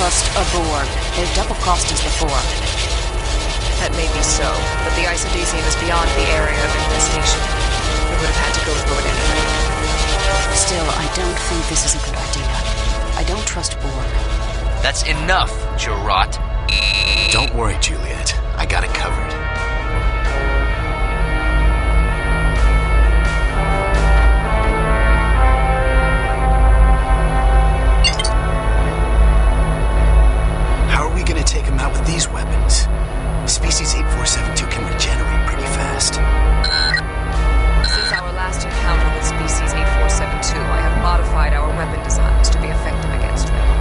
trust a Borg. They've double-crossed us before. That may be so, but the isodesium is beyond the area of infestation. We would have had to go through it anyway. Still, I don't think this is a good idea. I don't trust Borg. That's enough, Gerot. Don't worry, Juliet. I got it covered. How are we gonna take him out with these weapons? Species 8472 can regenerate pretty fast. Since our last encounter with Species 8472, I have modified our weapon designs to be effective against them.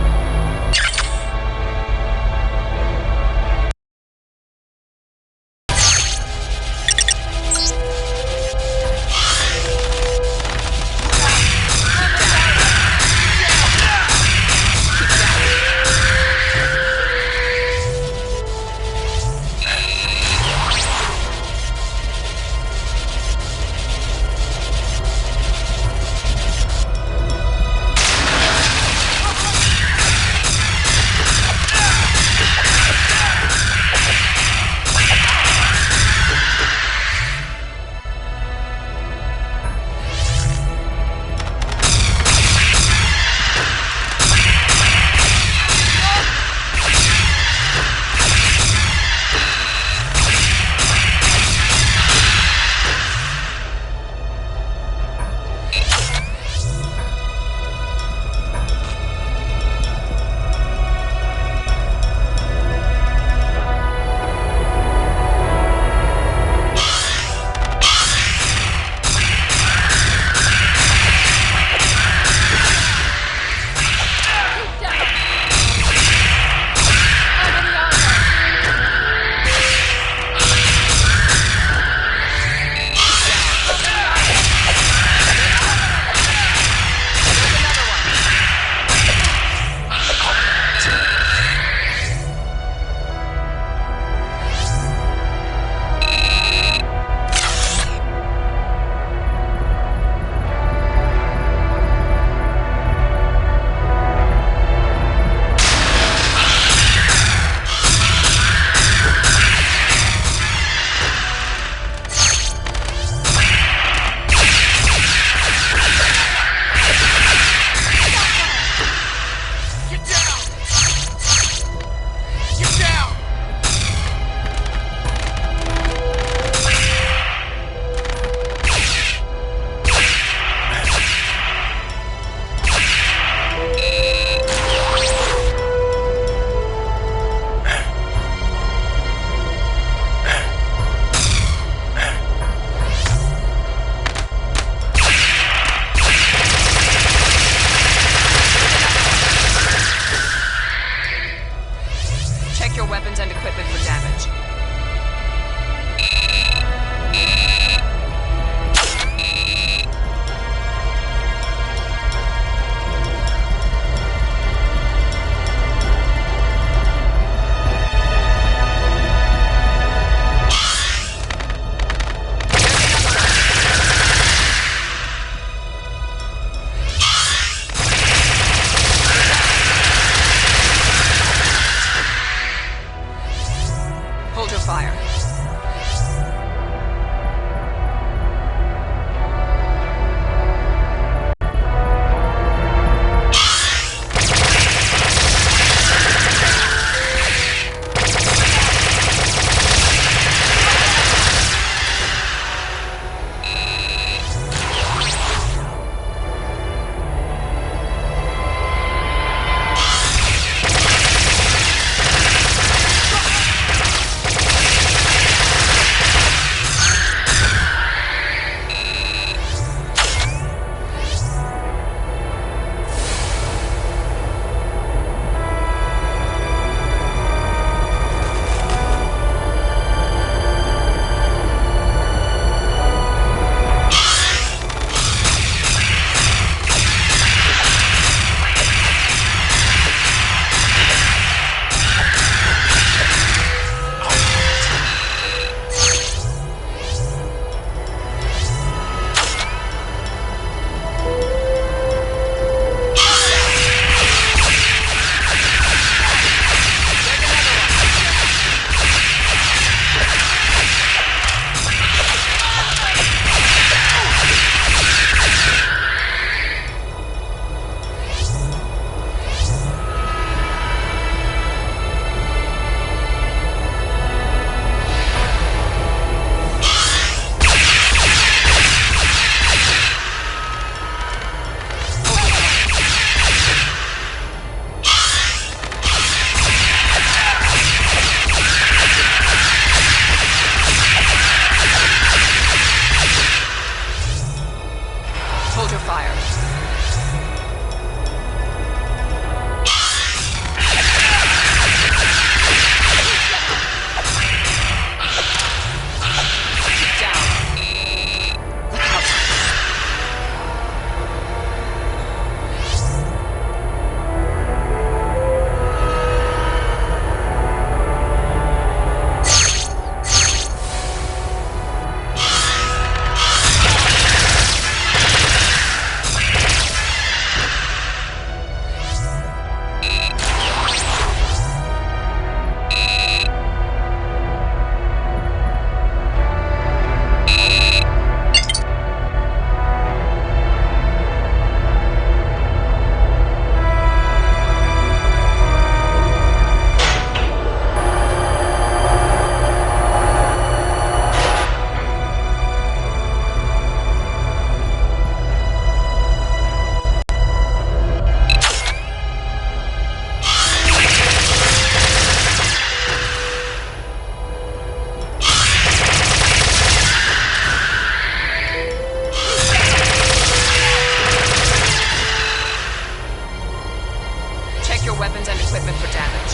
equipment for damage.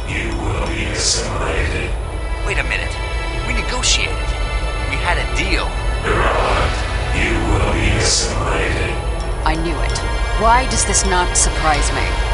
You will be assimilated. Wait a minute. We negotiated. We had a deal. Derelict, you will be assimilated. I knew it. Why does this not surprise me?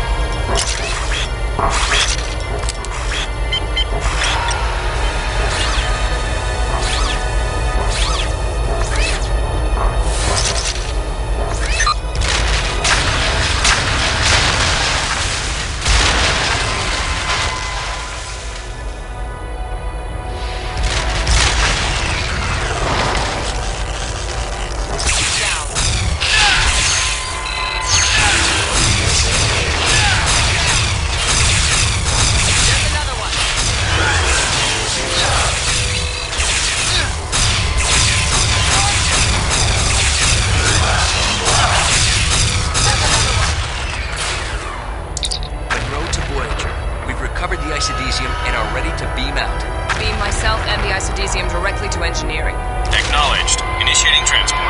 And are ready to beam out. Beam myself and the isodesium directly to engineering. Acknowledged. Initiating transport.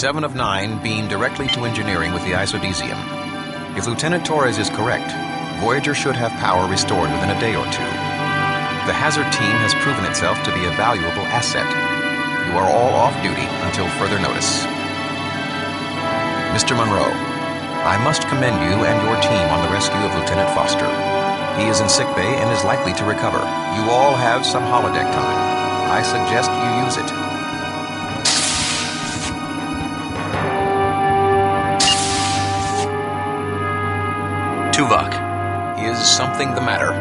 Seven of 9 beam directly to engineering with the isodesium. If Lieutenant Torres is correct, Voyager should have power restored within a day or two. The hazard team has proven itself to be a valuable asset. You are all off duty until further notice. Mr. Monroe, I must commend you and your team on the rescue of Lieutenant Foster. He is in sickbay and is likely to recover. You all have some holodeck time. I suggest you use it. Tuvok. Is something the matter?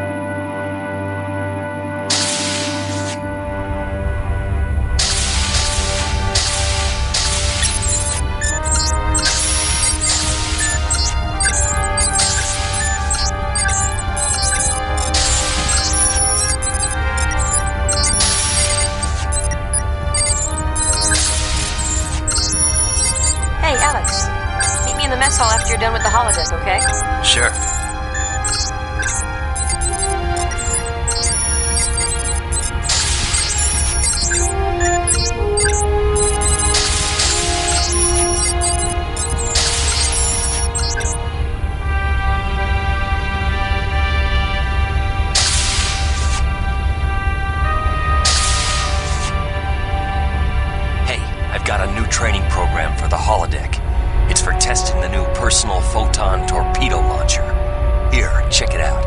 Hey, Alex. Meet me in the mess hall after you're done with the holodeck, okay? Sure. Got a new training program for the holodeck. It's for testing the new personal photon torpedo launcher. Here, check it out.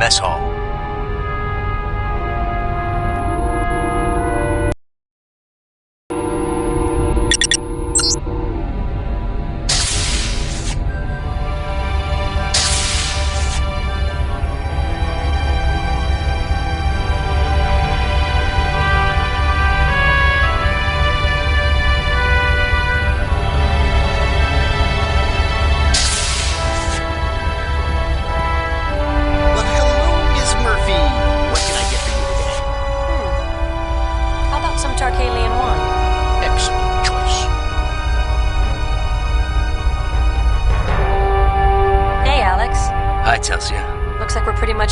mess hall.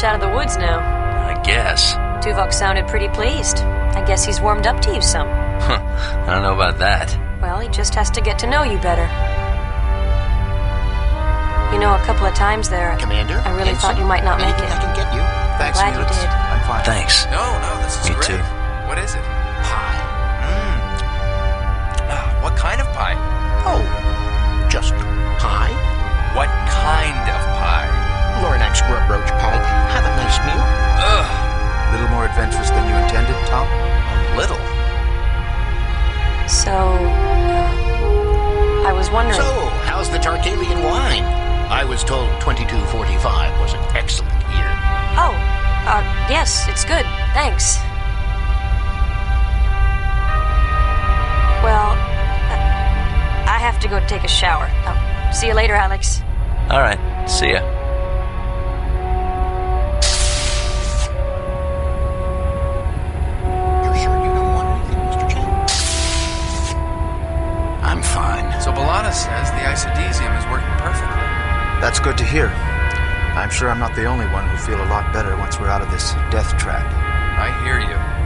Out of the woods now. I guess. Tuvok sounded pretty pleased. I guess he's warmed up to you some. I don't know about that. Well, he just has to get to know you better. You know, a couple of times there, Commander, I really thought you might not make it. I can get you. Thanks, glad you did. I'm fine. Thanks. No, this is Me great. too. What is it? Pie. What kind of pie? Oh, just pie. What kind of pie? Lornax grub roach pie. Have a nice meal. Ugh, A little more adventurous than you intended, Tom? a little. So, I was wondering... So, how's the Tarkalian wine? I was told 2245 was an excellent year. Oh, yes, it's good. Thanks. Well, I have to go take a shower. See you later, Alex. All right. See ya. You're sure you don't want anything, Mr. Chen? I'm fine. So Balana says the isodesium is working perfectly. That's good to hear. I'm sure I'm not the only one who'll feel a lot better once we're out of this death trap. I hear you.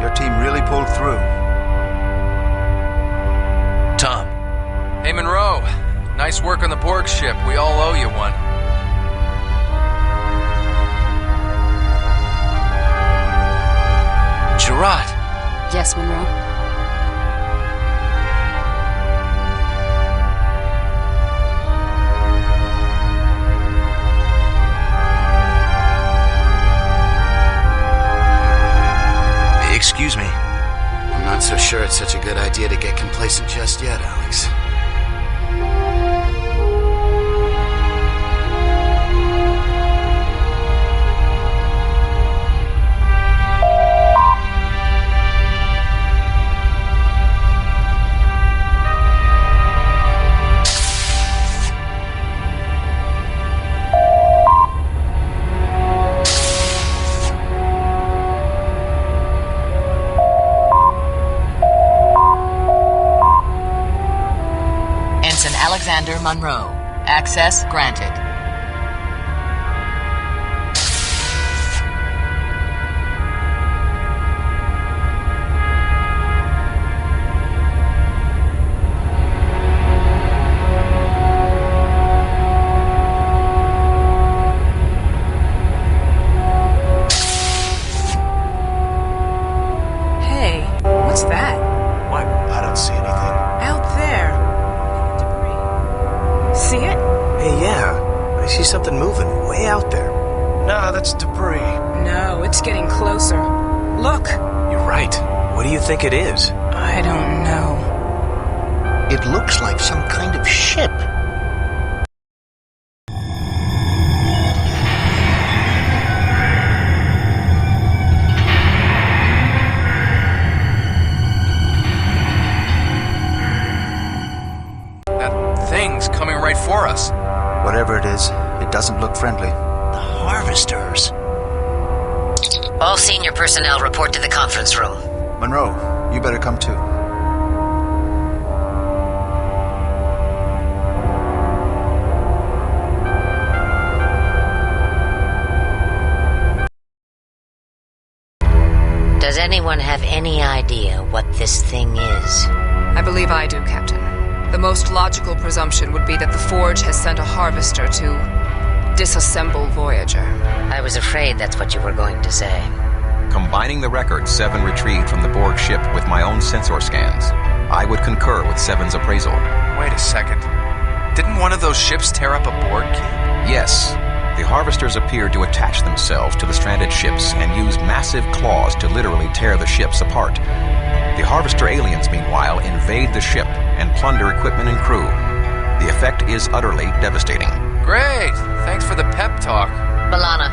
Your team really pulled through. Tom. Hey, Monroe. Nice work on the Borg ship. We all owe you one. Gerard. Yes, Monroe? Excuse me. I'm not so sure it's such a good idea to get complacent just yet, Alex. Alexander Monroe. Access granted. Hey, what's that? What? I don't see anything. Out there. See it? Hey, yeah. I see something moving way out there. Nah, that's debris. No, it's getting closer. Look! You're right. What do you think it is? I don't know. It looks like some kind of ship. for us. Whatever it is, it doesn't look friendly. The harvesters. All senior personnel report to the conference room. Monroe, you better come too. Does anyone have any idea what this thing is? I believe I do, Captain. The most logical presumption would be that the Forge has sent a harvester to disassemble Voyager. I was afraid that's what you were going to say. Combining the records Seven retrieved from the Borg ship with my own sensor scans, I would concur with Seven's appraisal. Wait a second. Didn't one of those ships tear up a Borg key? Yes. The harvesters appeared to attach themselves to the stranded ships and use massive claws to literally tear the ships apart. The harvester aliens, meanwhile, invade the ship and plunder equipment and crew. The effect is utterly devastating. Great! Thanks for the pep talk. B'Elanna,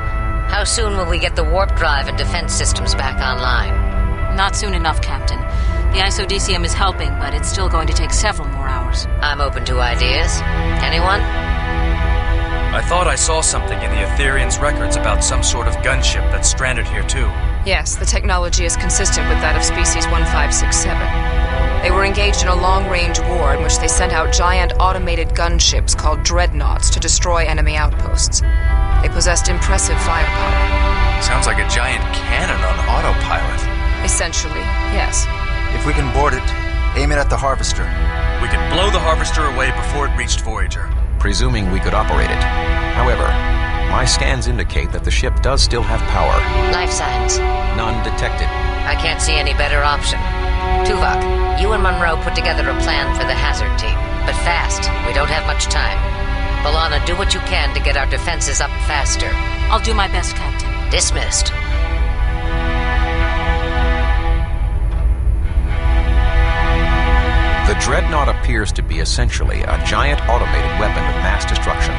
how soon will we get the warp drive and defense systems back online? Not soon enough, Captain. The isodecium is helping, but it's still going to take several more hours. I'm open to ideas. Anyone? I thought I saw something in the Etherians' records about some sort of gunship that's stranded here too. Yes, the technology is consistent with that of species 1567. They were engaged in a long-range war in which they sent out giant automated gunships called dreadnoughts to destroy enemy outposts. They possessed impressive firepower. Sounds like a giant cannon on autopilot. Essentially, yes. If we can board it, aim it at the harvester. We could blow the harvester away before it reached Voyager. Presuming we could operate it. However, my scans indicate that the ship does still have power. Life signs. None detected. I can't see any better option. Tuvok, you and Monroe put together a plan for the hazard team. But fast. We don't have much time. B'Elanna, do what you can to get our defenses up faster. I'll do my best, Captain. Dismissed. The dreadnought appears to be essentially a giant automated weapon of mass destruction.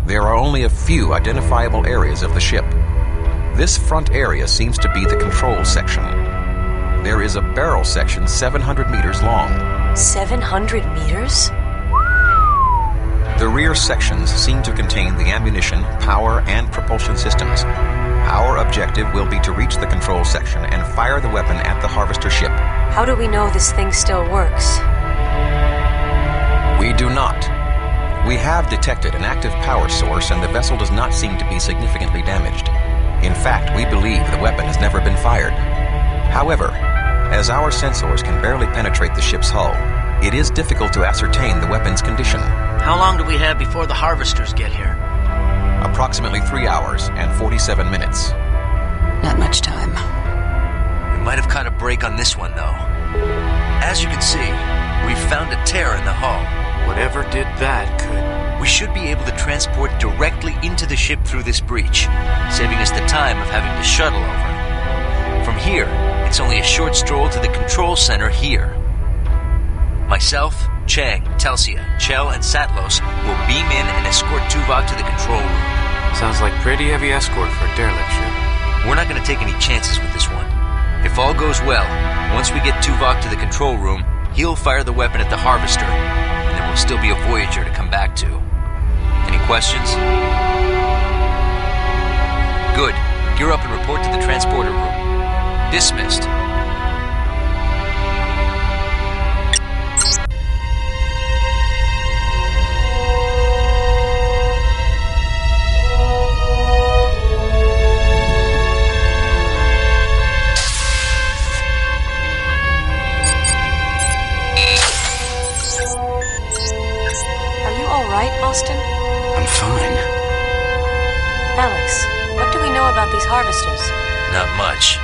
There are only a few identifiable areas of the ship. This front area seems to be the control section. There is a barrel section 700 meters long. 700 meters? The rear sections seem to contain the ammunition, power, and propulsion systems. Our objective will be to reach the control section and fire the weapon at the harvester ship. How do we know this thing still works? We do not. We have detected an active power source and the vessel does not seem to be significantly damaged. In fact, we believe the weapon has never been fired. However, as our sensors can barely penetrate the ship's hull, it is difficult to ascertain the weapon's condition. How long do we have before the harvesters get here? Approximately 3 hours and 47 minutes. Not much time. We might have caught a break on this one, though. As you can see, we've found a tear in the hull. Whatever did that could... We should be able to transport directly into the ship through this breach, saving us the time of having to shuttle over. From here, it's only a short stroll to the control center here. Myself, Chang, Telsia, Chell, and Satlos will beam in and escort Tuvok to the control room. Sounds like pretty heavy escort for a derelict ship. We're not going to take any chances with this one. If all goes well, once we get Tuvok to the control room, he'll fire the weapon at the harvester, and there will still be a Voyager to come back to. Any questions? Good. Gear up and report to the transporter room. Dismissed. Austin? I'm fine. Alex, what do we know about these harvesters? Not much.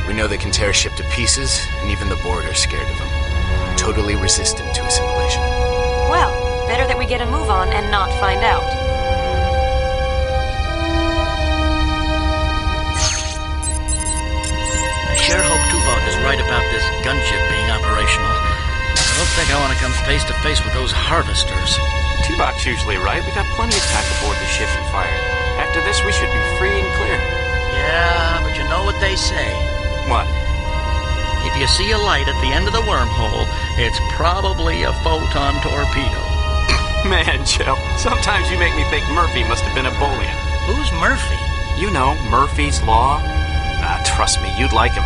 We know they can tear a ship to pieces, and even the Borg are scared of them. Totally resistant to assimilation. Well, better that we get a move on and not find out. I sure hope Tuvok is right about this gunship being operational. I don't think I want to come face to face with those harvesters. Tuvok's usually right. We got plenty of time to board the ship and fire it. After this, we should be free and clear. Yeah, but you know what they say. What? If you see a light at the end of the wormhole, it's probably a photon torpedo. Man, Joe, sometimes you make me think Murphy must have been a bullion. Who's Murphy? You know, Murphy's Law. Ah, trust me, you'd like him.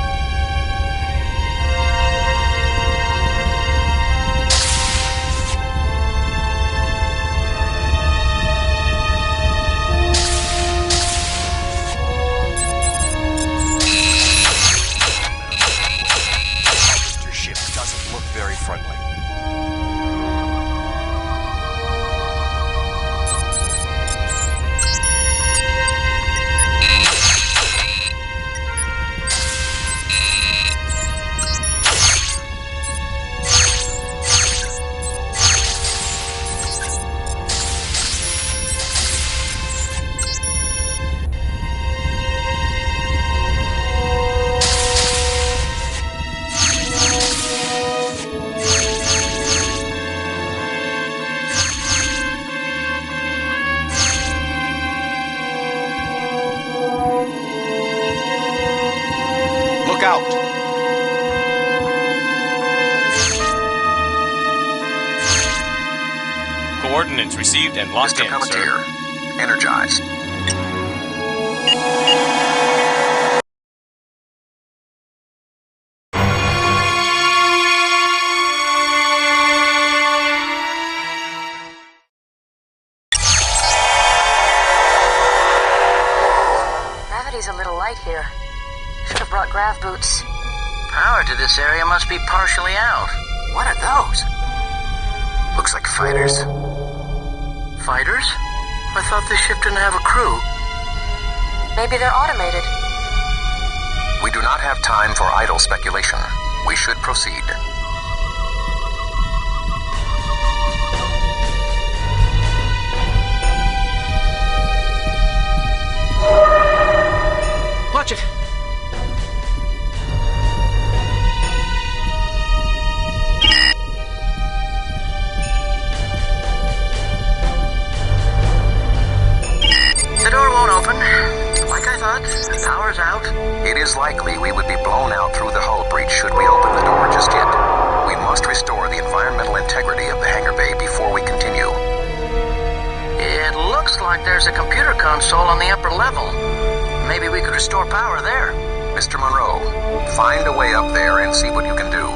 Mr. Ship doesn't look very friendly. Look out! Coordinates received and locked Mr. in, Pelletier, sir. energize. Gravity's a little light here. Should have brought grav boots. Power to this area must be partially out. What are those? Looks like fighters. Fighters? I thought this ship didn't have a crew. Maybe they're automated. We do not have time for idle speculation. We should proceed. Watch it! The door won't open. Like I thought, the power's out. It is likely we would be blown out through the hull breach should we open the door just yet. We must restore the environmental integrity of the hangar bay before we continue. It looks like there's a computer console on the upper level. Maybe we could restore power there. Mr. Monroe, find a way up there and see what you can do.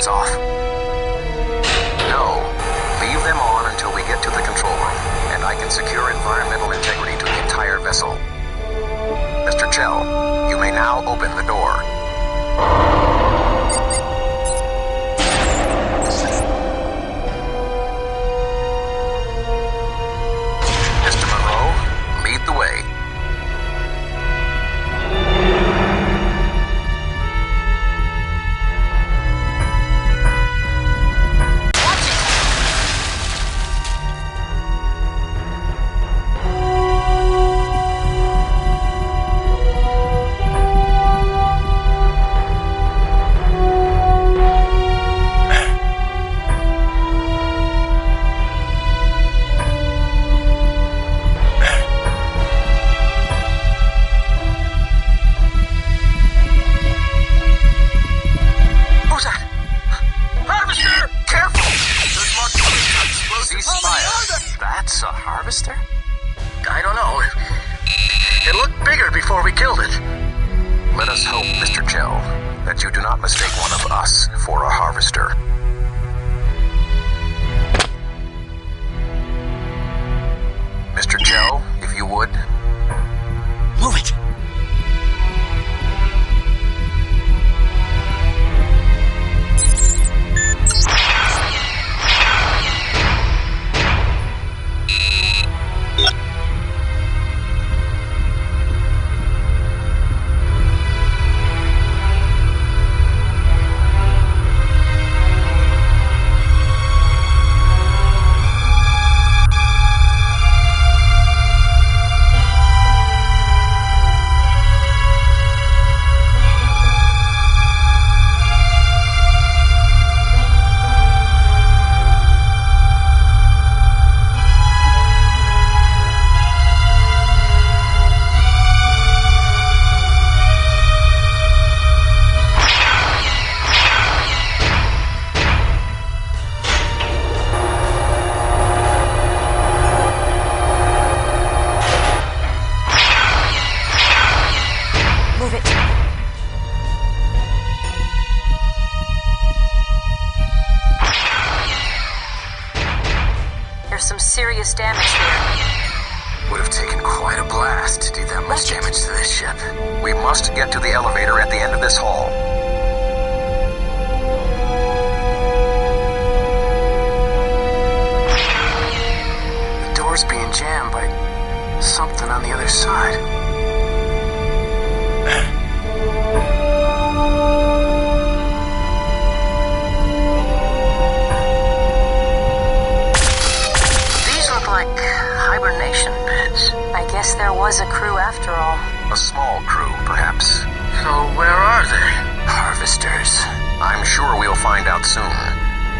lights off. No. Leave them on until we get to the control room, and I can secure environmental integrity to the entire vessel. Mr. Chell, you may now open the door. Mr. Monroe, lead the way. That's a harvester? I don't know. It looked bigger before we killed it. Let us hope, Mr. Chell, that you do not mistake one of us for a harvester. Mr. Chell, if you would. Move it! Serious damage here. Would have taken quite a blast to do that much damage to this ship. We must get to the elevator at the end of this hall. The door's being jammed by something on the other side. Hibernation beds. I guess there was a crew after all. A small crew, perhaps. So where are they? Harvesters. I'm sure we'll find out soon.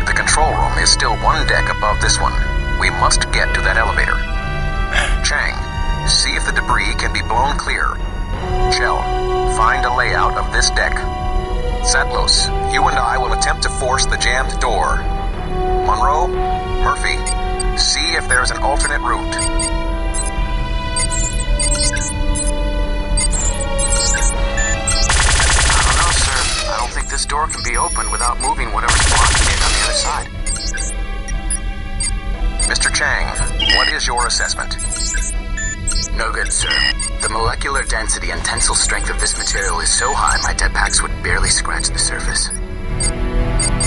The control room is still one deck above this one. We must get to that elevator. Chang, see if the debris can be blown clear. Chell, find a layout of this deck. Satlos, you and I will attempt to force the jammed door. Monroe, Murphy, see if there's an alternate route. I don't know, sir. I don't think this door can be opened without moving whatever's blocking it on the other side. Mr. Chang, what is your assessment? No good, sir. The molecular density and tensile strength of this material is so high my dead packs would barely scratch the surface.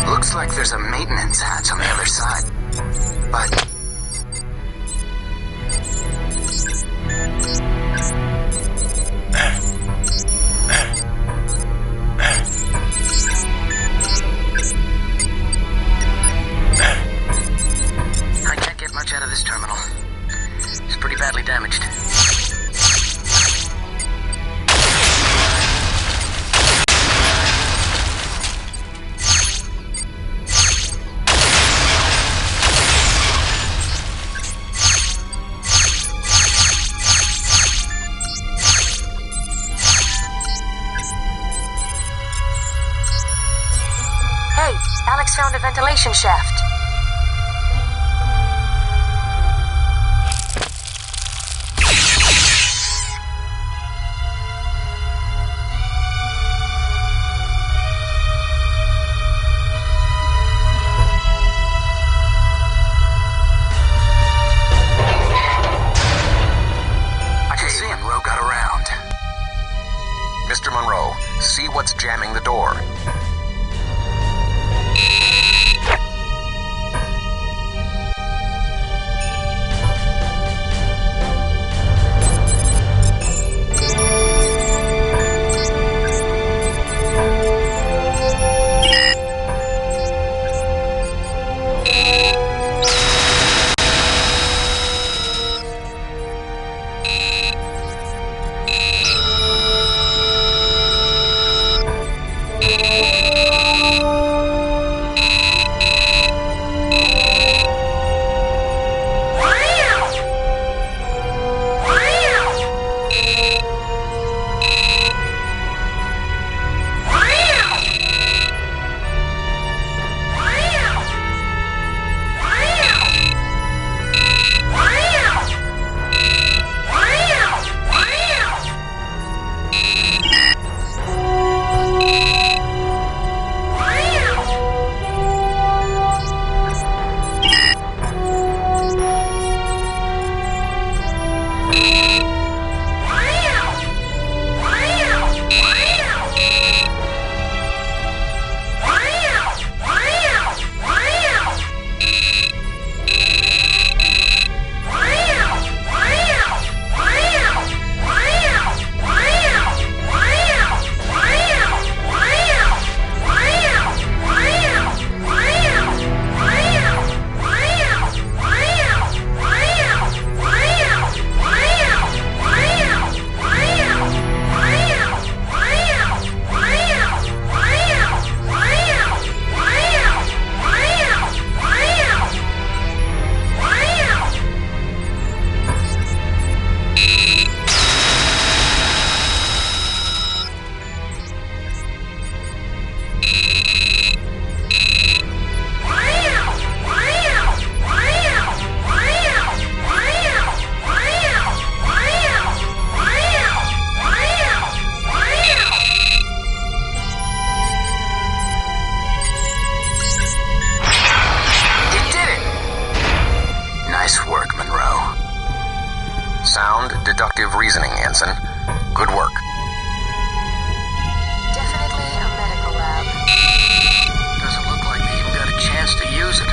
Looks like there's a maintenance hatch on the other side. But I can't get much out of this terminal. It's pretty badly damaged. Alex found a ventilation shaft. deductive reasoning, Ensign. Good work. Definitely a medical lab. Doesn't look like they even got a chance to use it.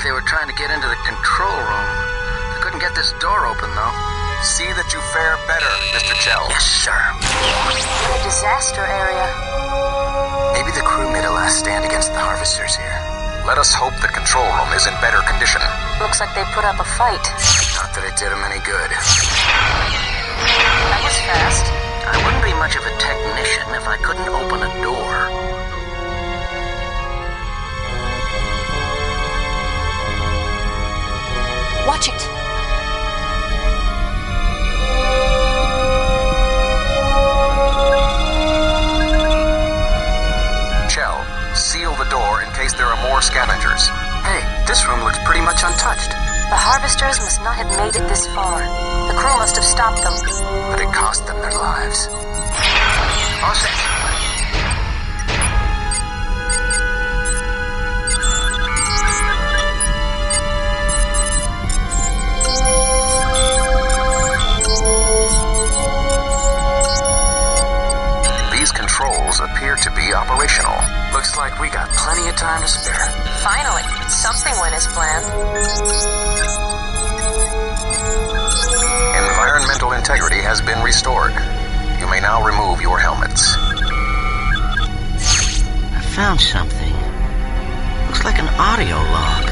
They were trying to get into the control room. They couldn't get this door open, though. See that you fare better, Mr. Chell. Yes, sir. A disaster area. Maybe the crew made a last stand against the harvesters here. Let us hope the control room is in better condition. Looks like they put up a fight. Not that it did them any good. That was fast. I wouldn't be much of a technician if I couldn't open a door. Watch it. Chell, seal the door in case there are more scavengers. Hey, this room looks pretty much untouched. The harvesters must not have made it this far. The crew must have stopped them. But it cost them their lives. All set. Appear to be operational. Looks like we got plenty of time to spare. Finally, something went as planned. Environmental integrity has been restored. You may now remove your helmets. I found something. Looks like an audio log.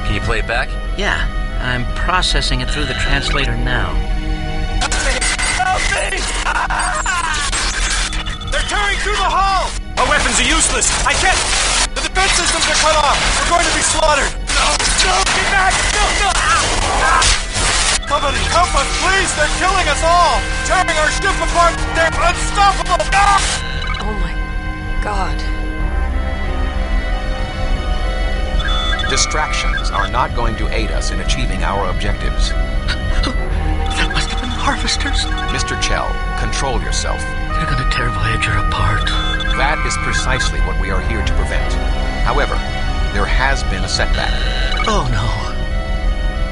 Can you play it back? Yeah, I'm processing it through the translator now. Help me! They're tearing through the hull! Our weapons are useless! I can't... The defense systems are cut off! We're going to be slaughtered! No! Get back! No! Somebody help us, please! They're killing us all! Tearing our ship apart! They're unstoppable! Oh my God. Distractions are not going to aid us in achieving our objectives. That must have been harvesters. Mr. Chell, control yourself. They're gonna tear Voyager apart. That is precisely what we are here to prevent. However, there has been a setback. Oh no.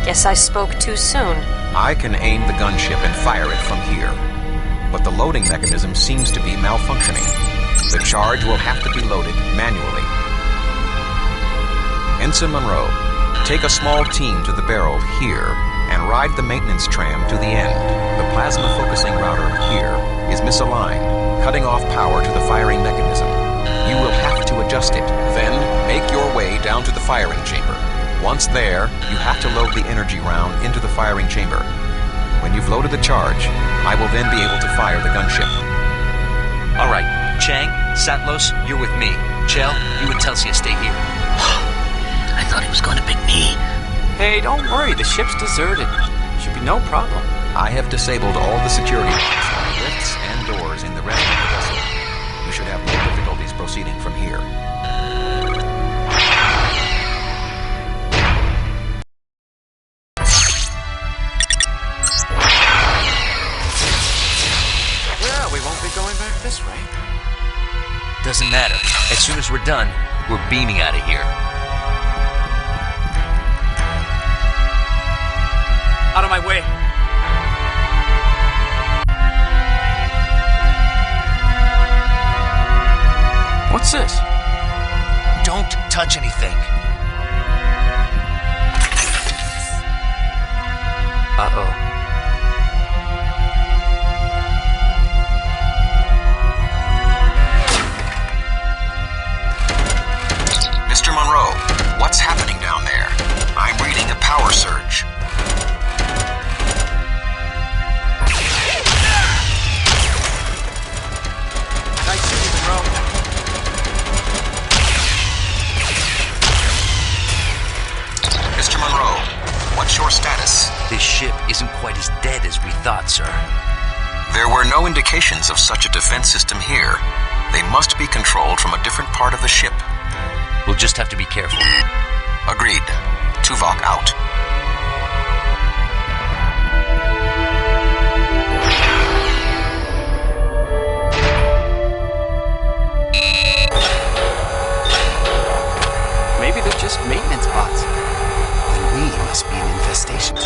Guess I spoke too soon. I can aim the gunship and fire it from here. But the loading mechanism seems to be malfunctioning. The charge will have to be loaded manually. Ensign Monroe, Take a small team to the barrel here and ride the maintenance tram to the end. The plasma focusing router here is misaligned, cutting off power to the firing mechanism. You will have to adjust it. Then make your way down to the firing chamber. Once there, you have to load the energy round into the firing chamber. When you've loaded the charge, I will then be able to fire the gunship. All right, Chang, Satlos, you're with me. Chell, you and Telsia stay here. I thought he was going to pick me. Hey, don't worry. The ship's deserted. Should be no problem. I have disabled all the security lifts and doors in the rest of the vessel. You should have no difficulties proceeding from here. Well, we won't be going back this way. Doesn't matter. As soon as we're done, we're beaming out of here. Out of my way. What's this? Don't touch anything. Uh-oh. Mr. Monroe, what's happening down there? I'm reading a power surge. Nice shooting, Monroe. Mr. Monroe, what's your status? This ship isn't quite as dead as we thought, sir. There were no indications of such a defense system here. They must be controlled from a different part of the ship. We'll just have to be careful. Agreed. Tuvok out. Maybe they're just maintenance bots. Then we must be an infestation.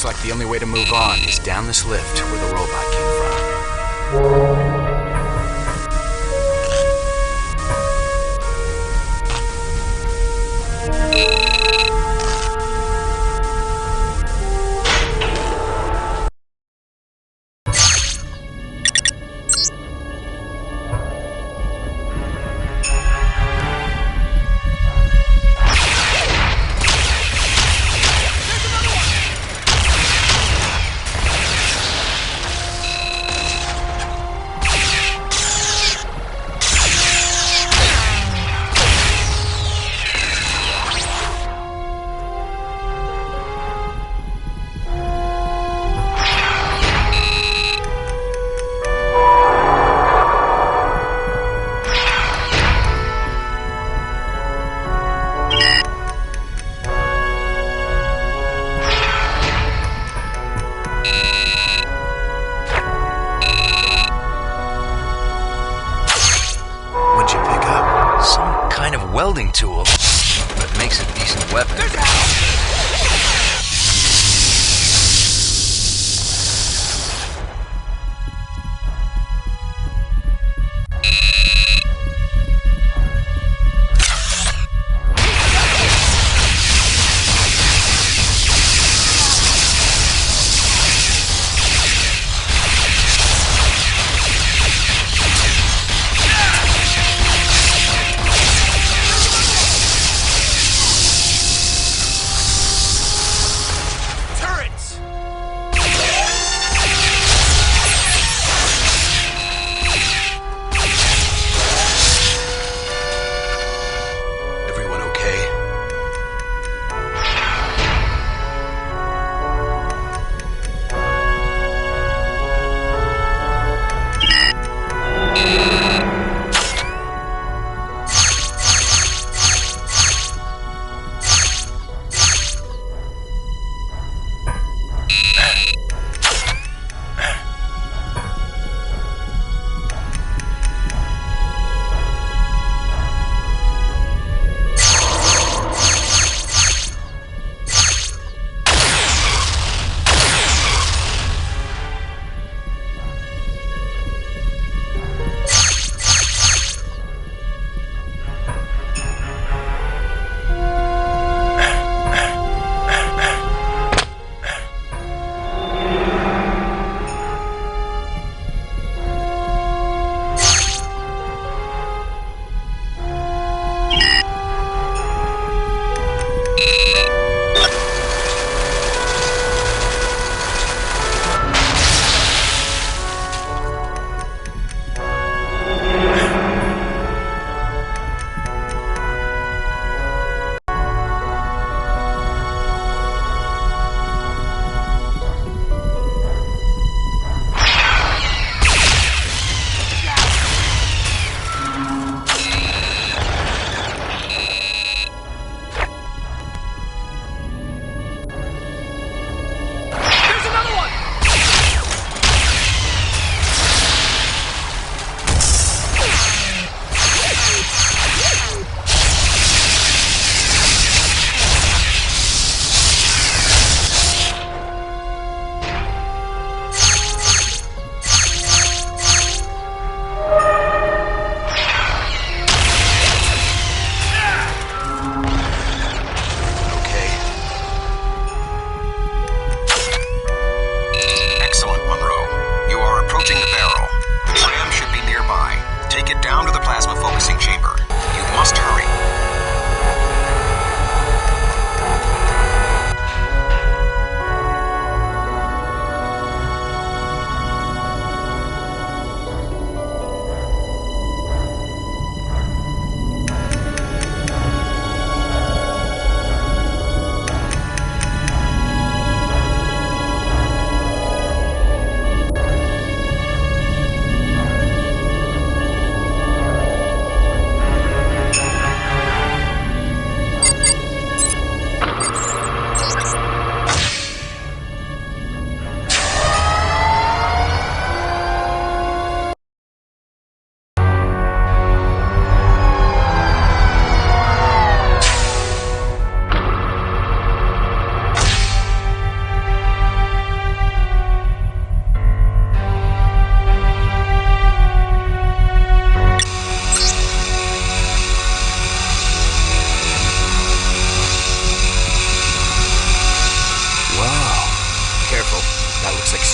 Looks like the only way to move on is down this lift where the robot came from. Welding tool, but makes a decent weapon.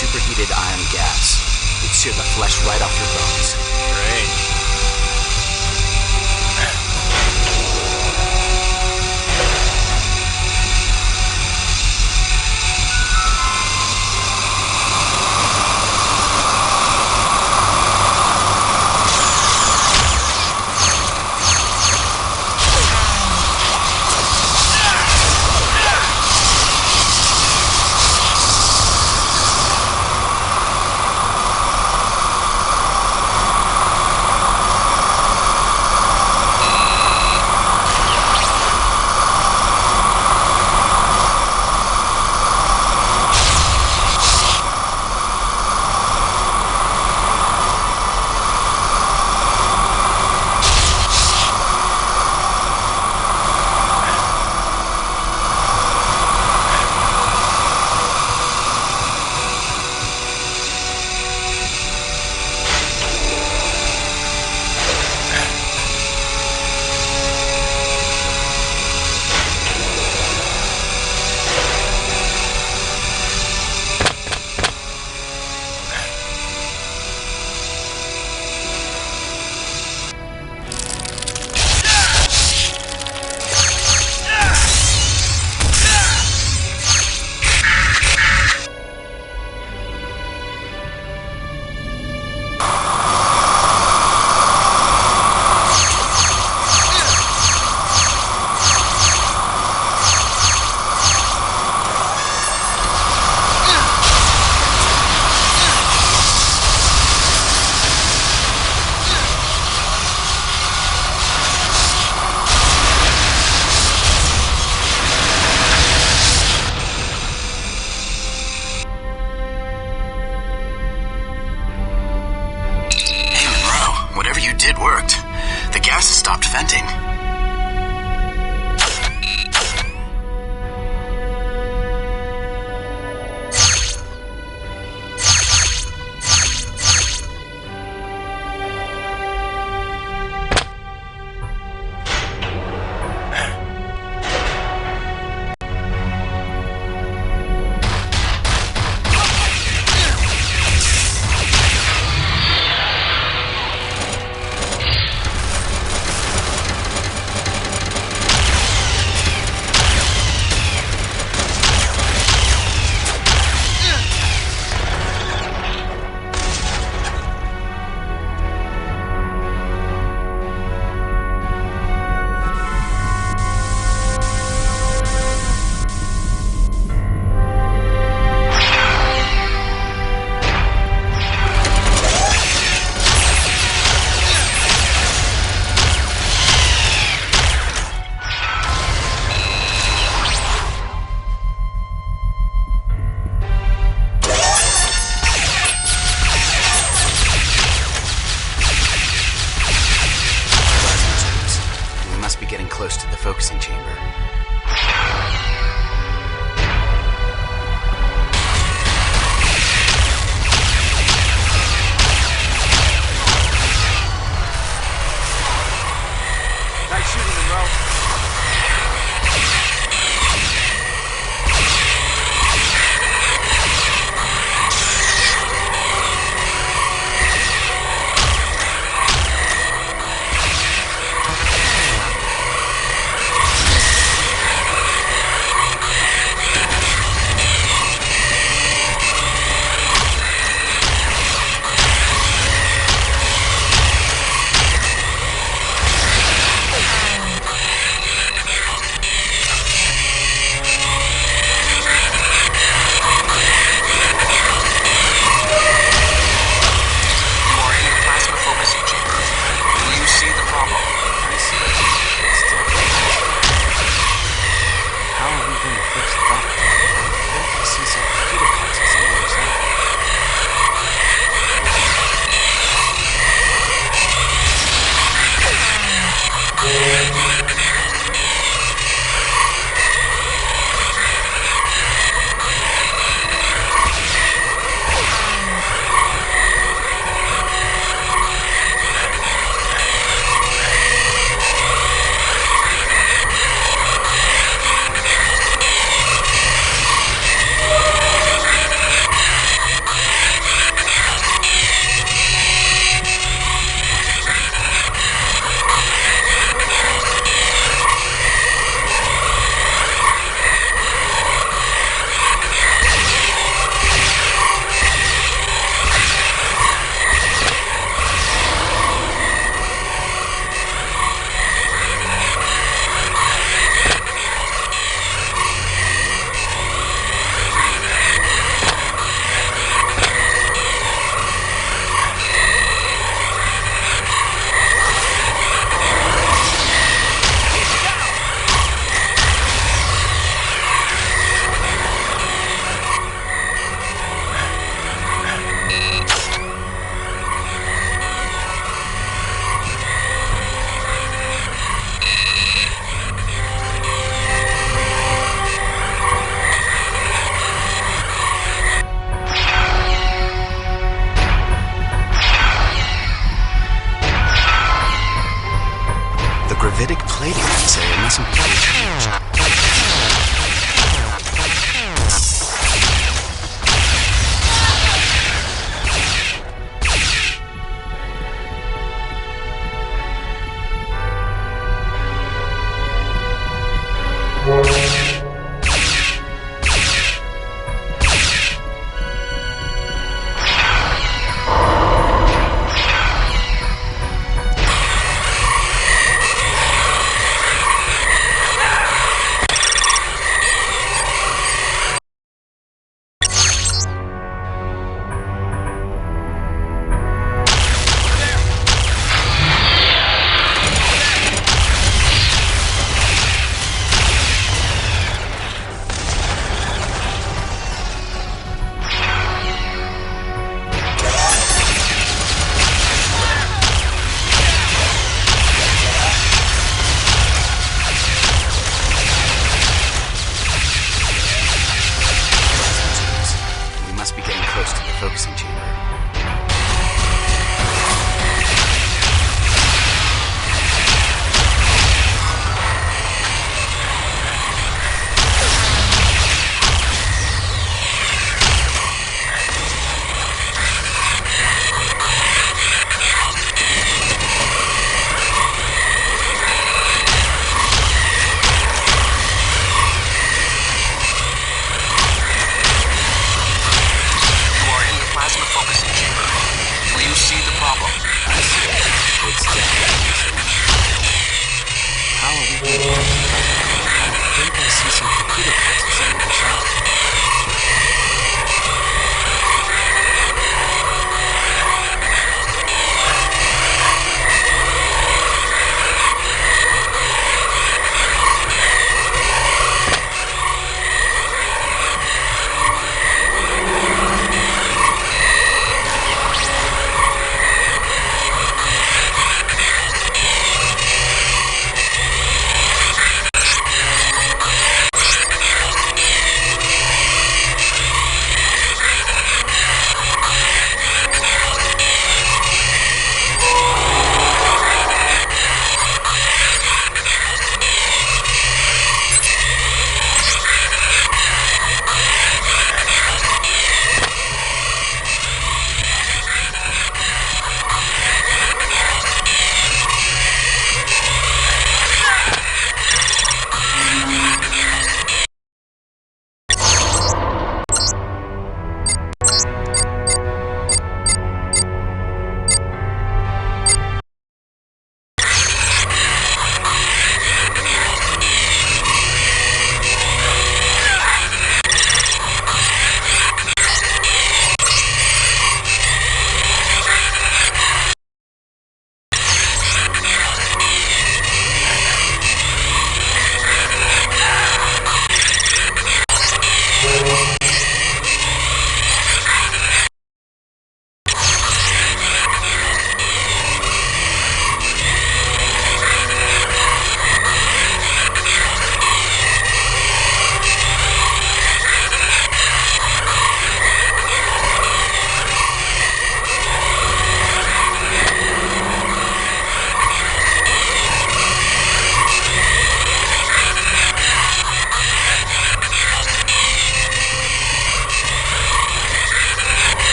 superheated ion gas. It'd sear the flesh right off your bones. Great.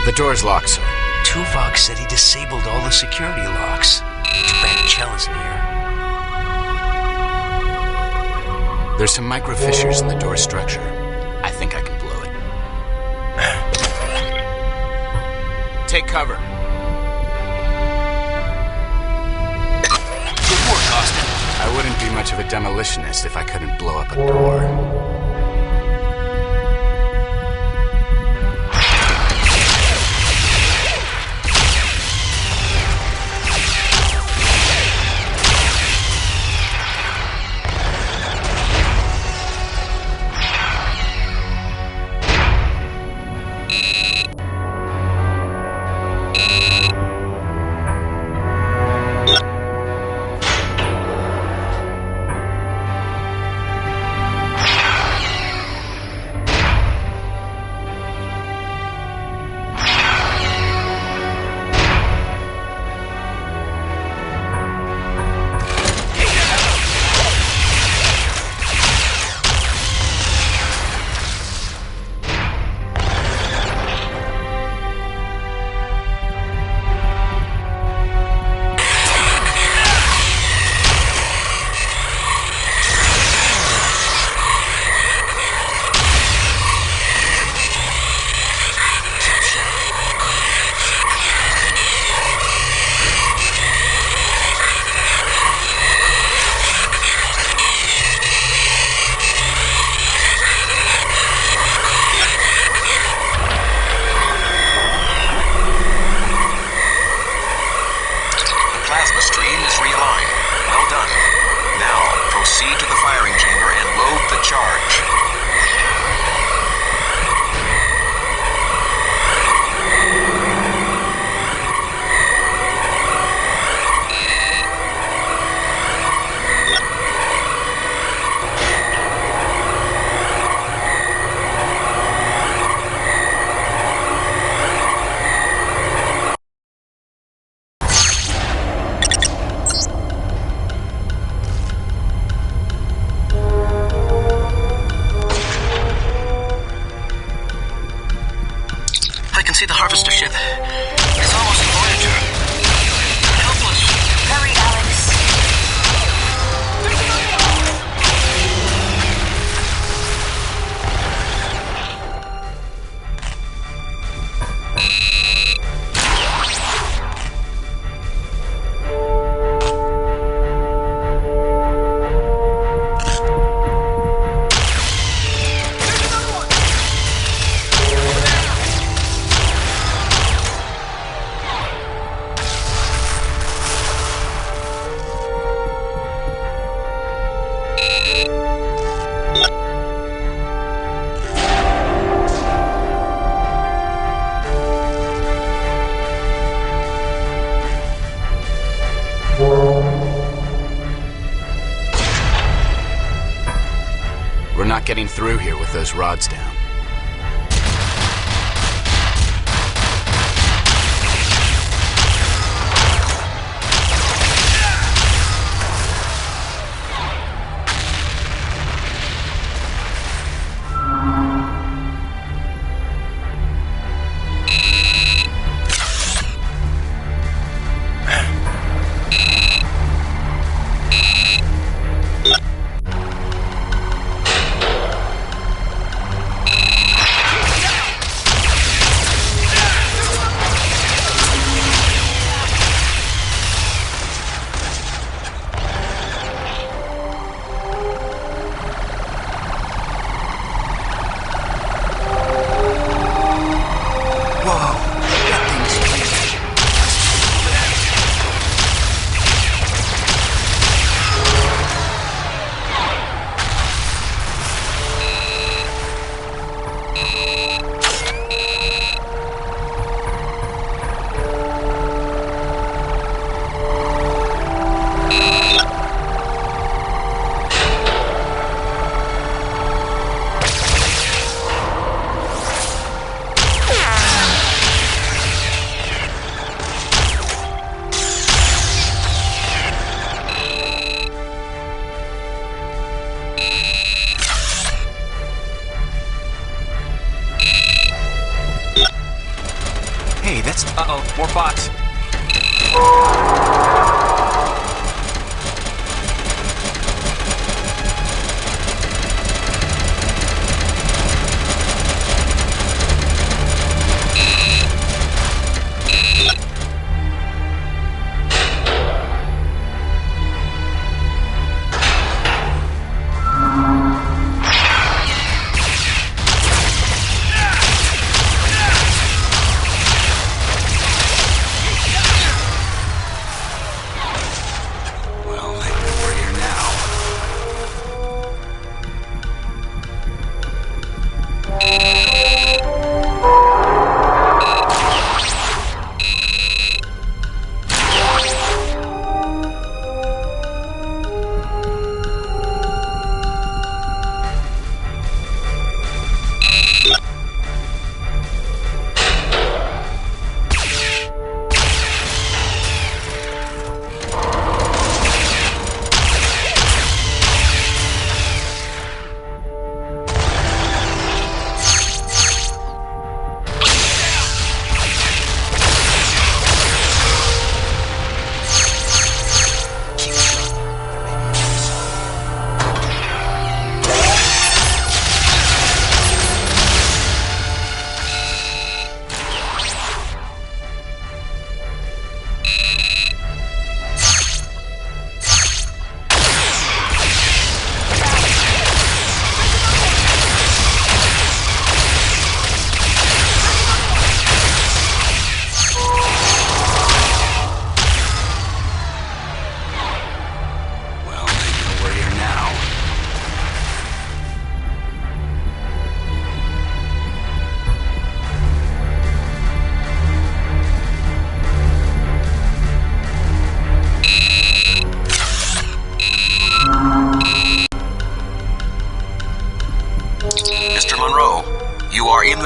The door's locked, sir. Tuvok said he disabled all the security locks. Too bad Chell isn't here. There's some micro fissures in the door structure. I think I can blow it. Take cover. Good work, Austin. I wouldn't be much of a demolitionist if I couldn't blow up a door. See the harvester ship. It's almost a Voyager. Helpless. Hurry, Alex. We're not getting through here with those rods down. Uh-oh, more bots.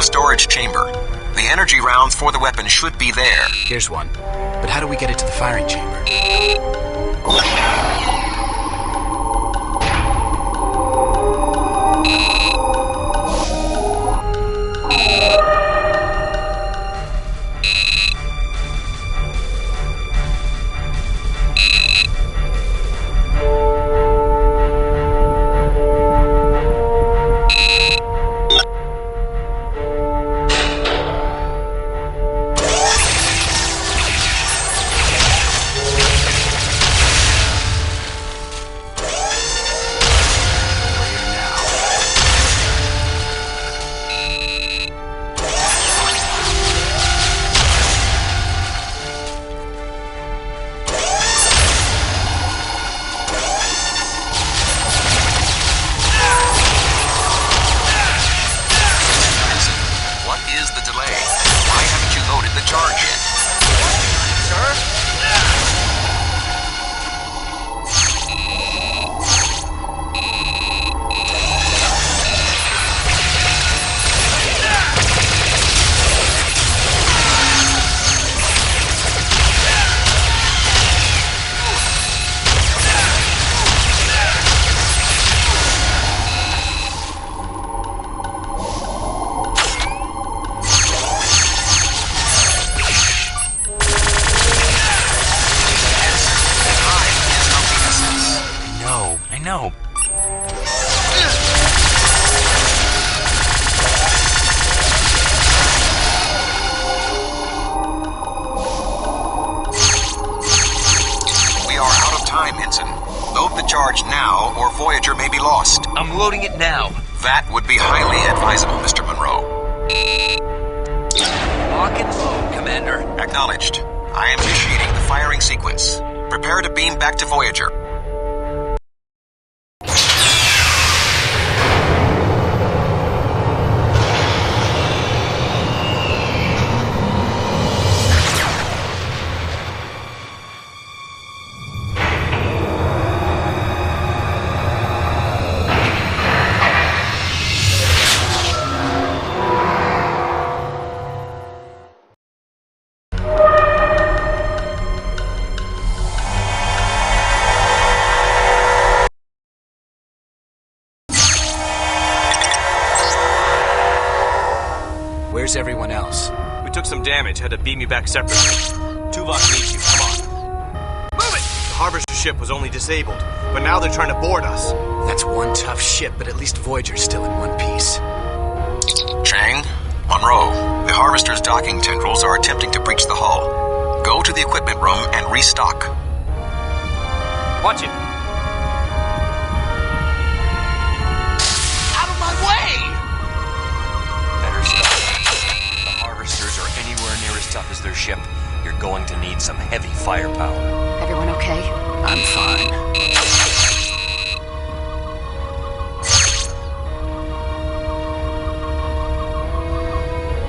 storage chamber. The energy rounds for the weapon should be there. Here's one. But how do we get it to the firing chamber? No. We are out of time, Ensign. Load the charge now, or Voyager may be lost. I'm loading it now. That would be highly advisable, Mr. Monroe. Lock and load, Commander. Acknowledged. I am initiating the firing sequence. Prepare to beam back to Voyager. Where's everyone else? We took some damage, had to beam you back separately. Tuvok needs you, come on. Move it! The Harvester ship was only disabled, but now they're trying to board us. That's one tough ship, but at least Voyager's still in one piece. Chang, Monroe, the Harvester's docking tendrils are attempting to breach the hull. Go to the equipment room and restock. Watch it. Out of my way! Better stop. The Harvesters are anywhere near as tough as their ship. You're going to need some heavy firepower. Everyone okay? I'm fine.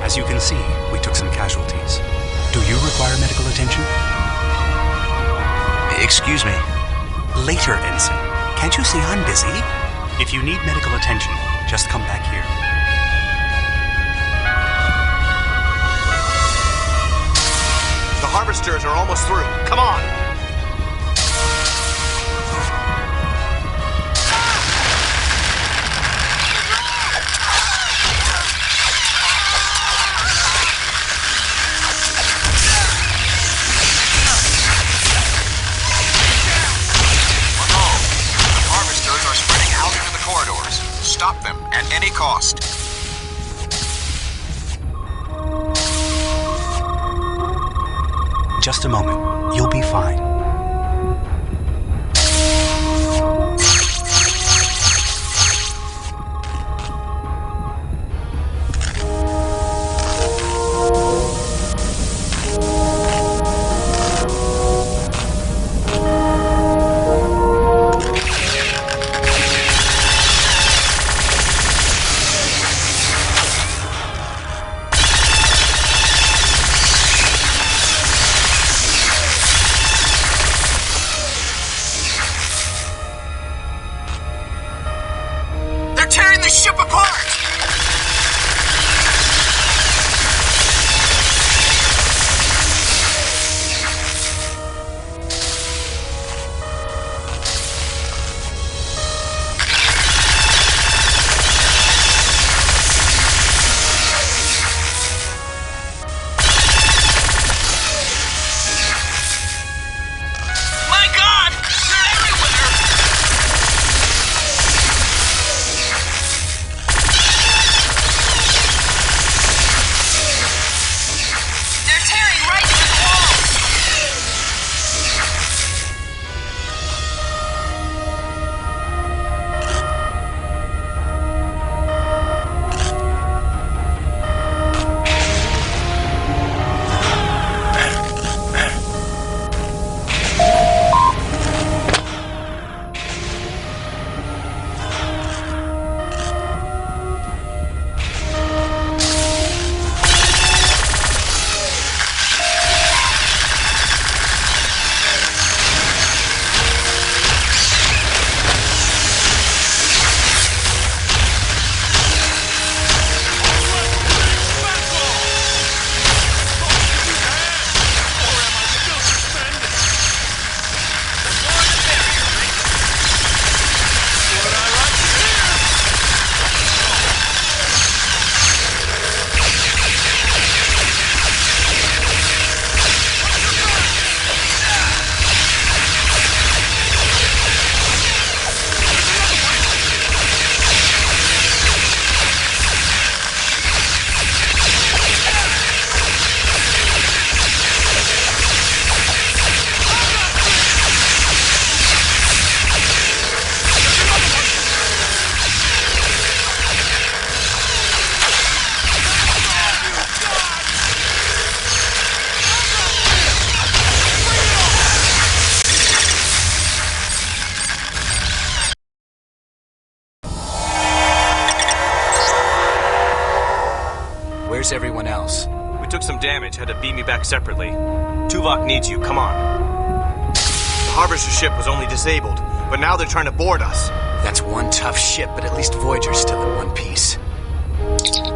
As you can see, we took some casualties. Do you require medical attention? Excuse me. Later, Ensign. Can't you see I'm busy? If you need medical attention, just come back here. The Harvesters are almost through. Come on! Stop them at any cost. Just a moment. You'll be fine. Where's everyone else? We took some damage, had to beam you back separately. Tuvok needs you, come on. The Harvester ship was only disabled, but now they're trying to board us. That's one tough ship, but at least Voyager's still in one piece.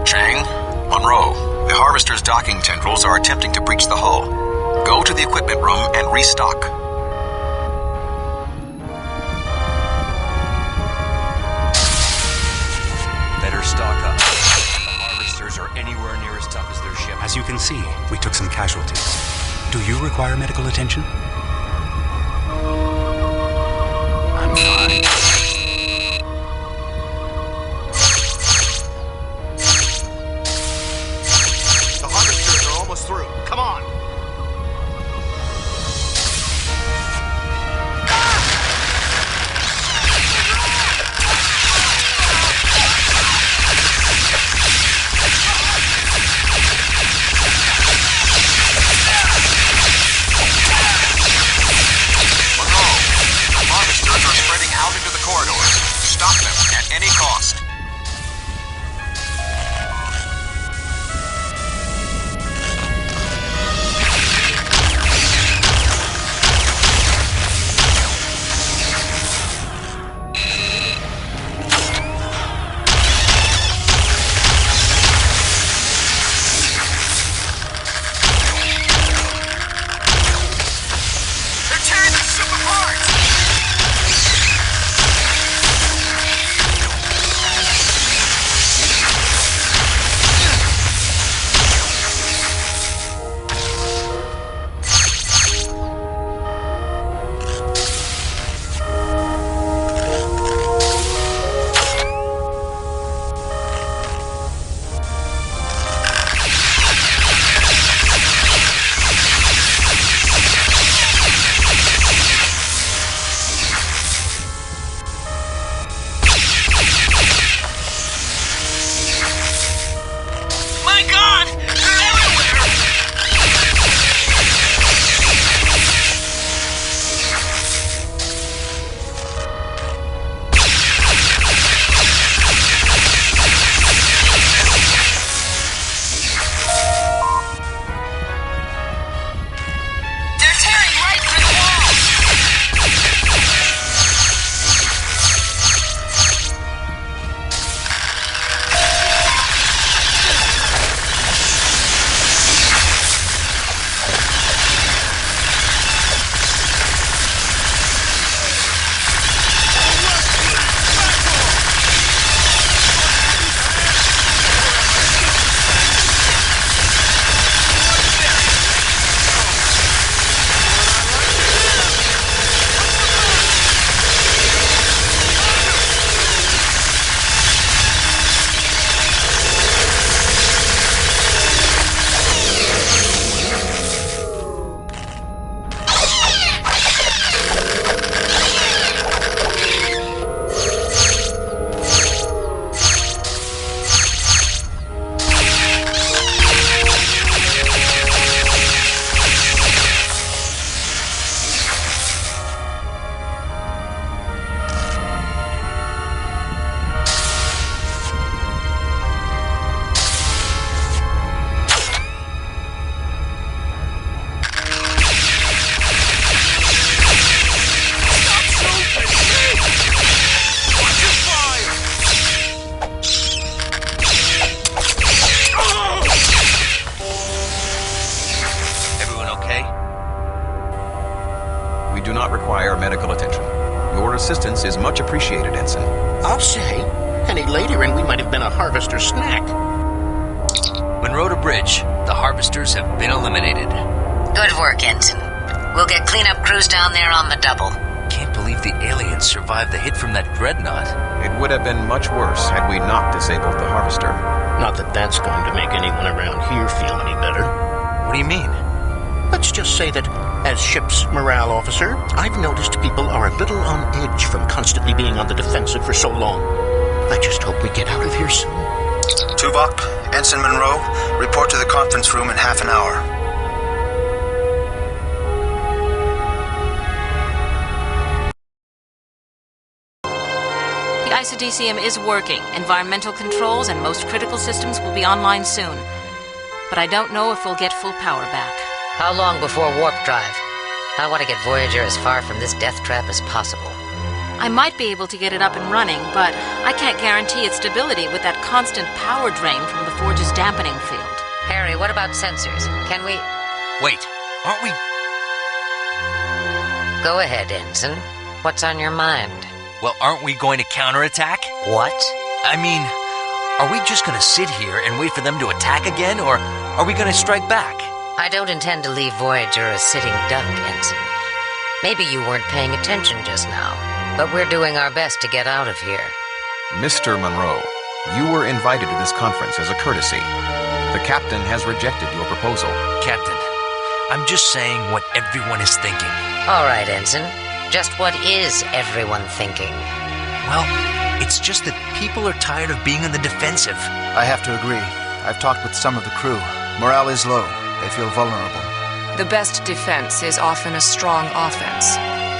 Chang, Monroe, the Harvester's docking tendrils are attempting to breach the hull. Go to the equipment room and restock. Better stock up. The Harvesters are anywhere near as tough as their ship. As you can see, we took some casualties. Do you require medical attention? I'm fine. The harvesters are almost through. Come on! Stop them at any cost. They're tearing the ship apart! Medical attention. Your assistance is much appreciated, Ensign. I'll say. Any later and we might have been a harvester snack. Monroe to bridge. The harvesters have been eliminated. Good work, Ensign. We'll get cleanup crews down there on the double. Can't believe the aliens survived the hit from that dreadnought. It would have been much worse had we not disabled the harvester. Not that that's going to make anyone around here feel any better. What do you mean? Let's just say that, as ship's morale officer, I've noticed people are a little on edge from constantly being on the defensive for so long. I just hope we get out of here soon. Tuvok, Ensign Monroe, report to the conference room in half an hour. The isodecium is working. Environmental controls and most critical systems will be online soon. But I don't know if we'll get full power back. How long before warp drive? I want to get Voyager as far from this death trap as possible. I might be able to get it up and running, but I can't guarantee its stability with that constant power drain from the Forge's dampening field. Harry, what about sensors? Can we... Wait, aren't we... Go ahead, Ensign. What's on your mind? Well, aren't we going to counterattack? What? I mean, are we just going to sit here and wait for them to attack again, or Are we gonna strike back? I don't intend to leave Voyager a sitting duck, Ensign. Maybe you weren't paying attention just now, but we're doing our best to get out of here. Mr. Monroe, you were invited to this conference as a courtesy. The captain has rejected your proposal. Captain, I'm just saying what everyone is thinking. All right, Ensign. Just what is everyone thinking? Well, it's just that people are tired of being on the defensive. I have to agree. I've talked with some of the crew. Morale is low. They feel vulnerable. The best defense is often a strong offense.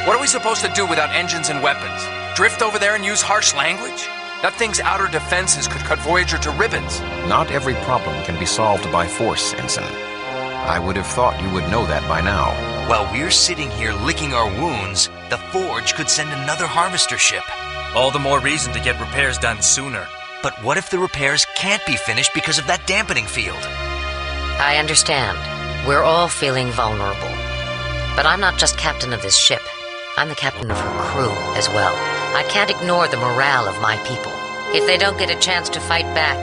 What are we supposed to do without engines and weapons? Drift over there and use harsh language? That thing's outer defenses could cut Voyager to ribbons. Not every problem can be solved by force, Ensign. I would have thought you would know that by now. While we're sitting here licking our wounds, the Forge could send another harvester ship. All the more reason to get repairs done sooner. But what if the repairs can't be finished because of that dampening field? I understand. We're all feeling vulnerable. But I'm not just captain of this ship. I'm the captain of her crew as well. I can't ignore the morale of my people. If they don't get a chance to fight back,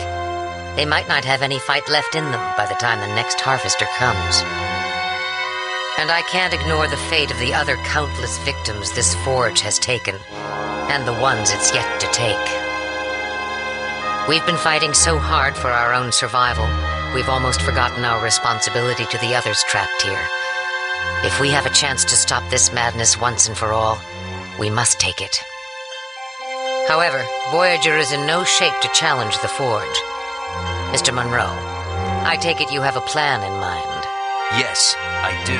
they might not have any fight left in them by the time the next harvester comes. And I can't ignore the fate of the other countless victims this Forge has taken, and the ones it's yet to take. We've been fighting so hard for our own survival, we've almost forgotten our responsibility to the others trapped here. If we have a chance to stop this madness once and for all, we must take it. However, Voyager is in no shape to challenge the Forge. Mr. Monroe, I take it you have a plan in mind. Yes, I do.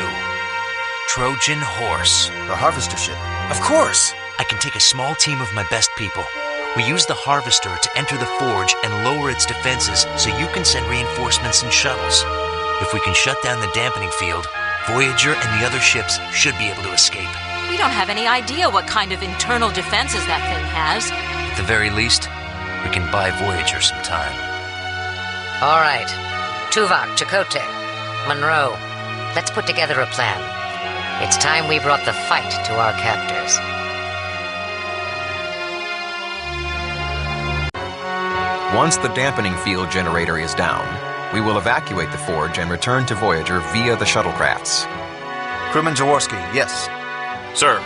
Trojan Horse. The harvester ship. Of course! I can take a small team of my best people. We use the harvester to enter the Forge and lower its defenses so you can send reinforcements and shuttles. If we can shut down the dampening field, Voyager and the other ships should be able to escape. We don't have any idea what kind of internal defenses that thing has. At the very least, we can buy Voyager some time. All right. Tuvok, Chakotay, Monroe, let's put together a plan. It's time we brought the fight to our captors. Once the dampening field generator is down, we will evacuate the Forge and return to Voyager via the shuttlecrafts. Crewman Jaworski, yes. Sir,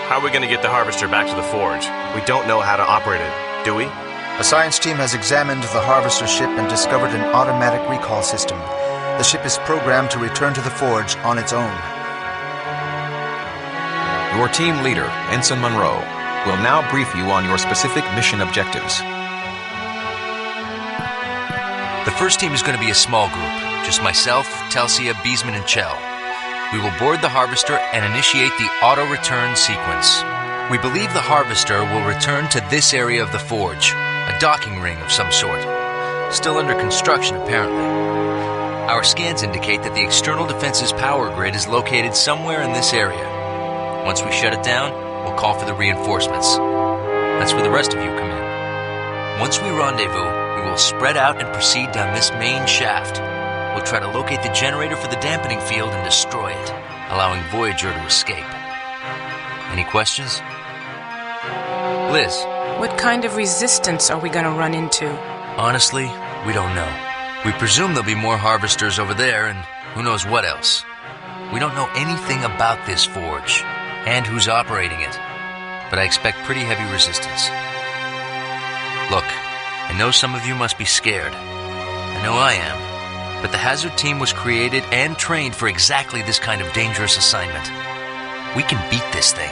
how are we going to get the harvester back to the Forge? We don't know how to operate it, do we? A science team has examined the harvester ship and discovered an automatic recall system. The ship is programmed to return to the Forge on its own. Your team leader, Ensign Monroe, will now brief you on your specific mission objectives. The first team is going to be a small group. Just myself, Telsia, Beesman, and Chell. We will board the harvester and initiate the auto-return sequence. We believe the harvester will return to this area of the Forge, a docking ring of some sort. Still under construction, apparently. Our scans indicate that the external defense's power grid is located somewhere in this area. Once we shut it down, we'll call for the reinforcements. That's where the rest of you come in. Once we rendezvous, we will spread out and proceed down this main shaft. We'll try to locate the generator for the dampening field and destroy it, allowing Voyager to escape. Any questions? Liz? What kind of resistance are we going to run into? Honestly, we don't know. We presume there'll be more harvesters over there, and who knows what else. We don't know anything about this Forge, and who's operating it, but I expect pretty heavy resistance. Look, I know some of you must be scared. I know I am. But the Hazard Team was created and trained for exactly this kind of dangerous assignment. We can beat this thing.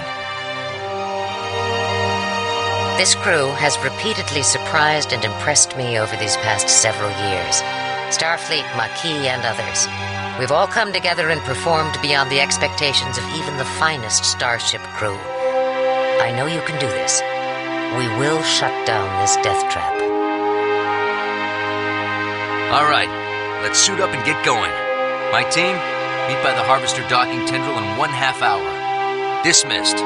This crew has repeatedly surprised and impressed me over these past several years. Starfleet, Maquis, and others. We've all come together and performed beyond the expectations of even the finest Starship crew. I know you can do this. We will shut down this death trap. All right, let's suit up and get going. My team, meet by the Harvester docking tendril in 1/2 hour. Dismissed.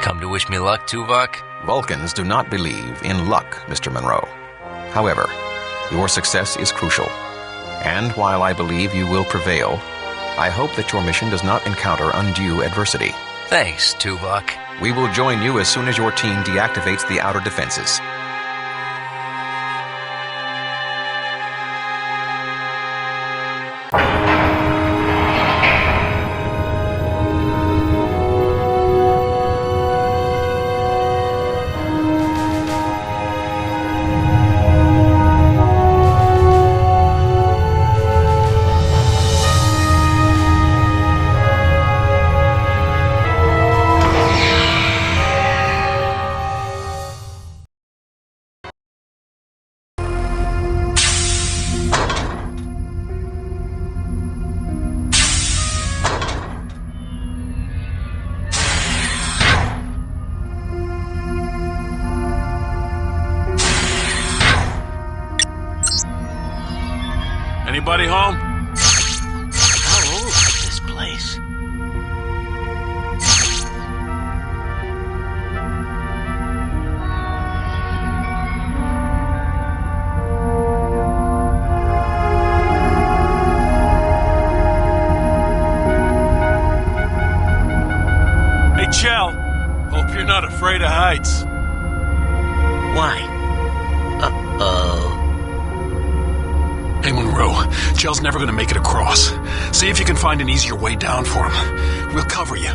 Come to wish me luck, Tuvok? Vulcans do not believe in luck, Mr. Monroe. However, your success is crucial. And while I believe you will prevail, I hope that your mission does not encounter undue adversity. Thanks, Tuvok. We will join you as soon as your team deactivates the outer defenses. Anybody home? How old is this place? Hey, Chell. Hope you're not afraid of heights. Why? Uh-oh. Hey, Monroe, Chell's never gonna make it across. See if you can find an easier way down for him. We'll cover you.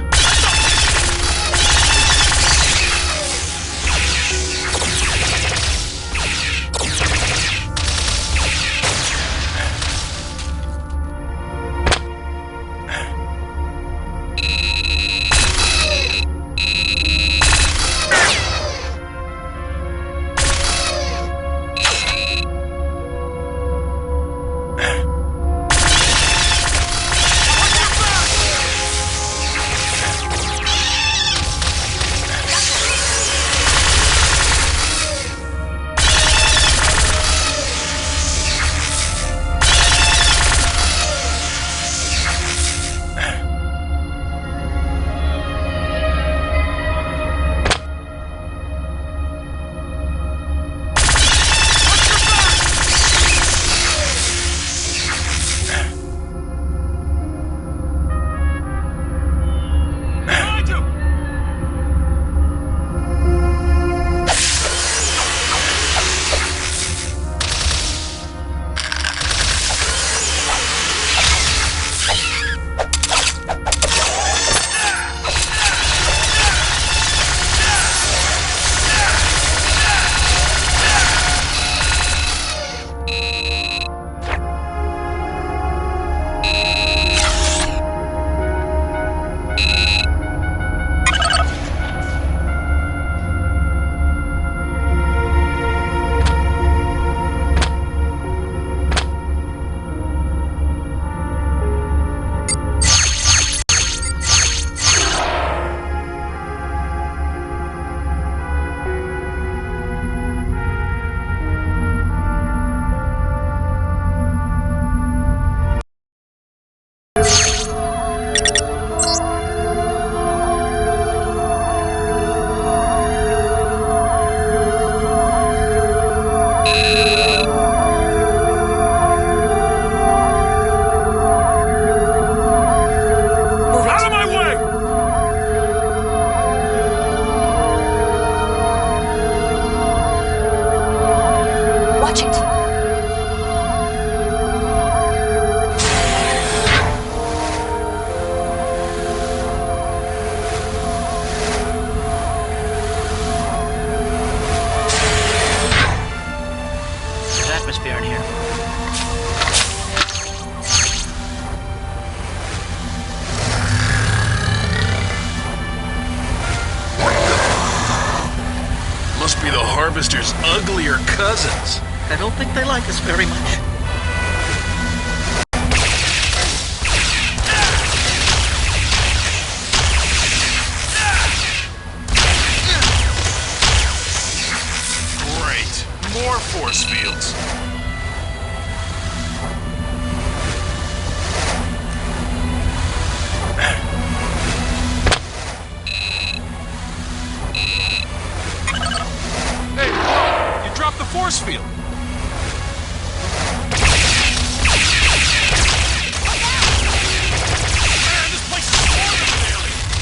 Must be the Harvester's uglier cousins. I don't think they like us very much. Great. More force fields. Force field. Man, this place is swarming with aliens.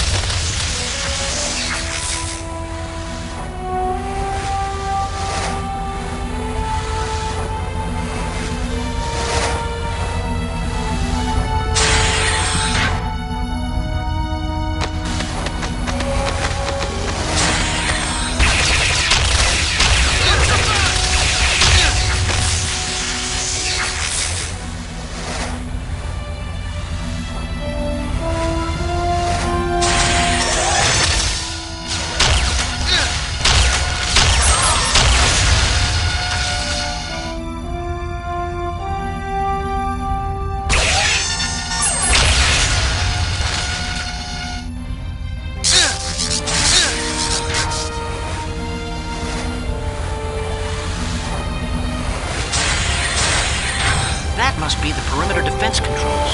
must be the perimeter defense controls.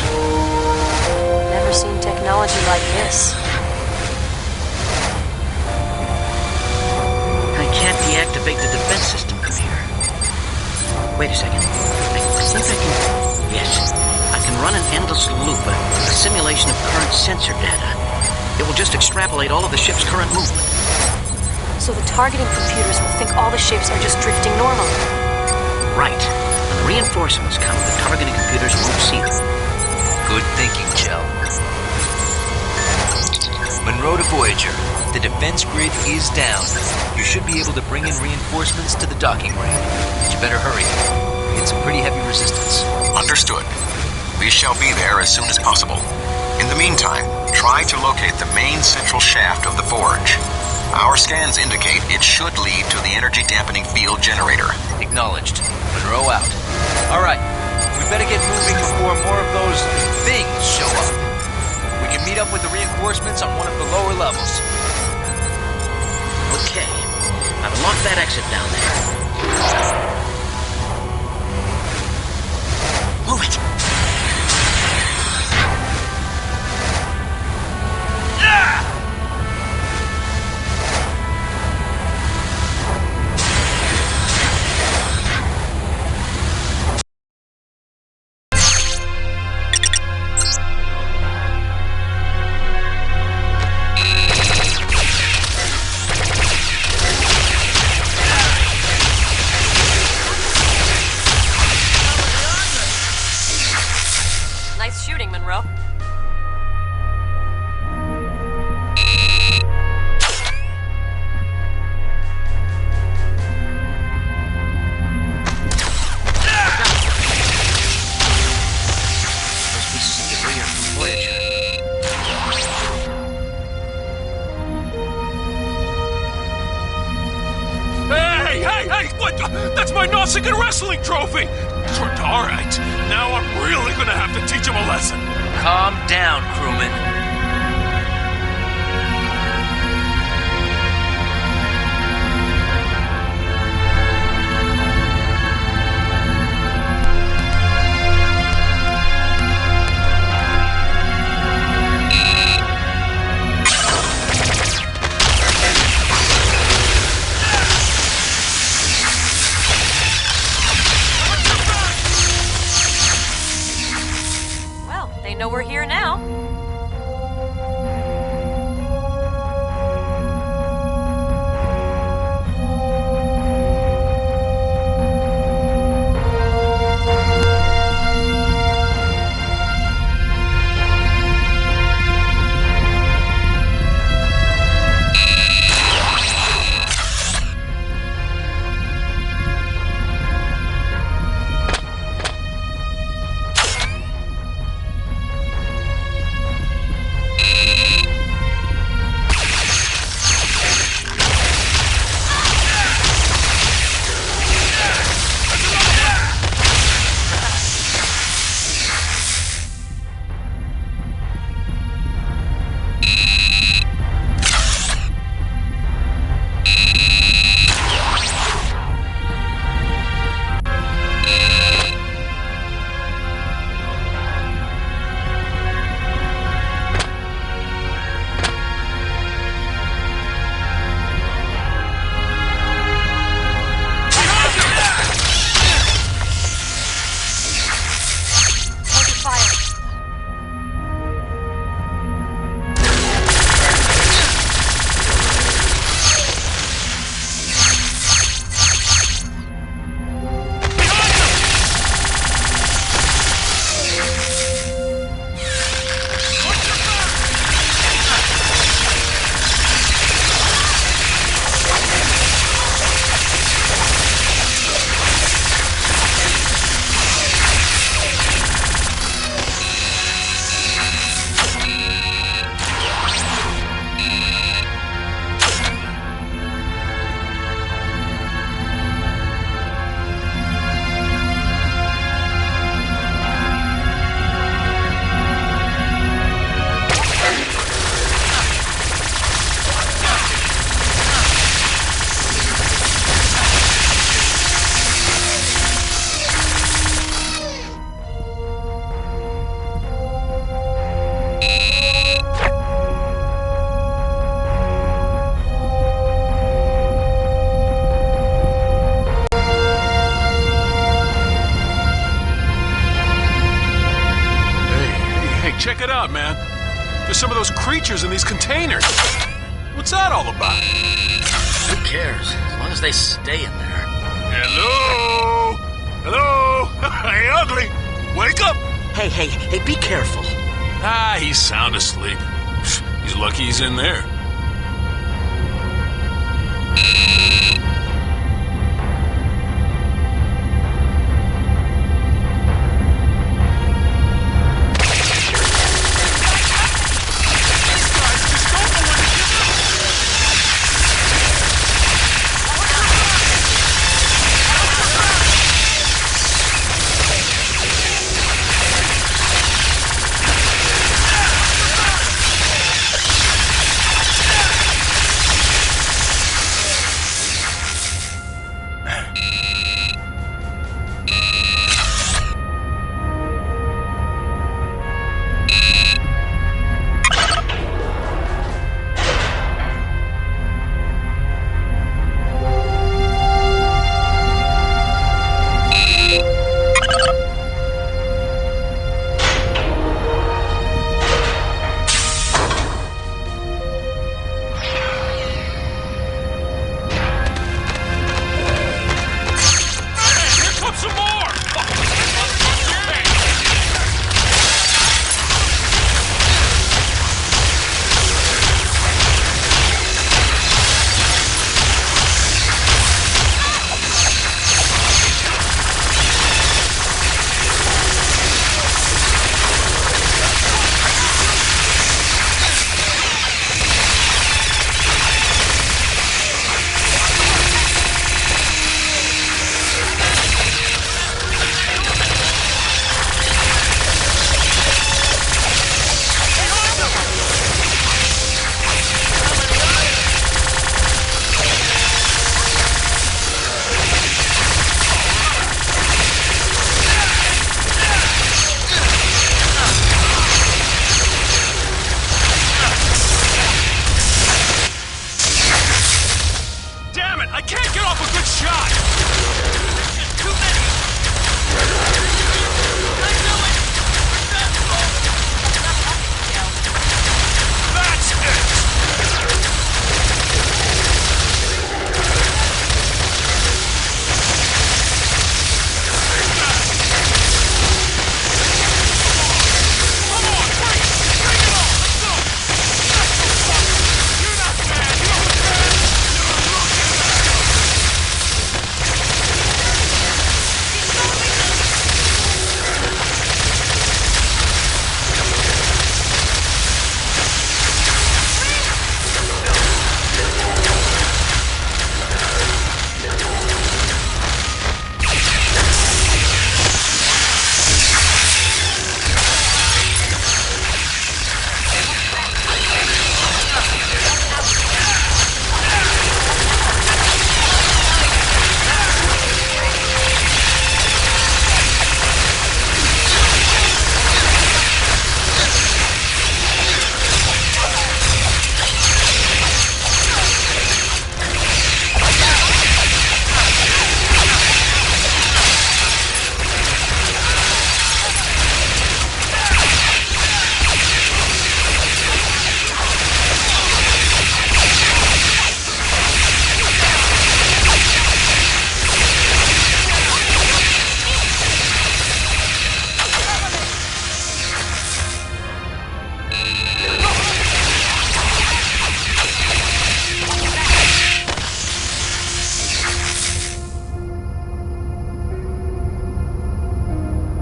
Never seen technology like this. I can't deactivate the defense system from here. Wait a second. I think I can... Yes. I can run an endless loop, a simulation of current sensor data. It will just extrapolate all of the ship's current movement. So the targeting computers will think all the ships are just drifting normally. Right. When the reinforcements come, the targeting computers won't see them. Good thinking, Chell. Monroe to Voyager. The defense grid is down. You should be able to bring in reinforcements to the docking ramp. But you better hurry. It's some pretty heavy resistance. Understood. We shall be there as soon as possible. In the meantime, try to locate the main central shaft of the forge. Our scans indicate it should lead to the energy dampening field generator. Acknowledged. Monroe out. All right. We better get moving before more of those things show up. We can meet up with the reinforcements on one of the lower levels. Okay. I've unlocked that exit down there. Move it! Nice shooting, Monroe. Those pieces of debris are from Voyager. Hey! What? That's my Nausicaa wrestling trophy! All right, now I'm really gonna have to teach him a lesson. Calm down, crewman. Well, they know we're here now. some of those creatures in these containers. What's that all about? Who cares? As long as they stay in there. Hello? Hello? Hey, Ugly! Wake up! Hey, be careful. Ah, he's sound asleep. He's lucky he's in there.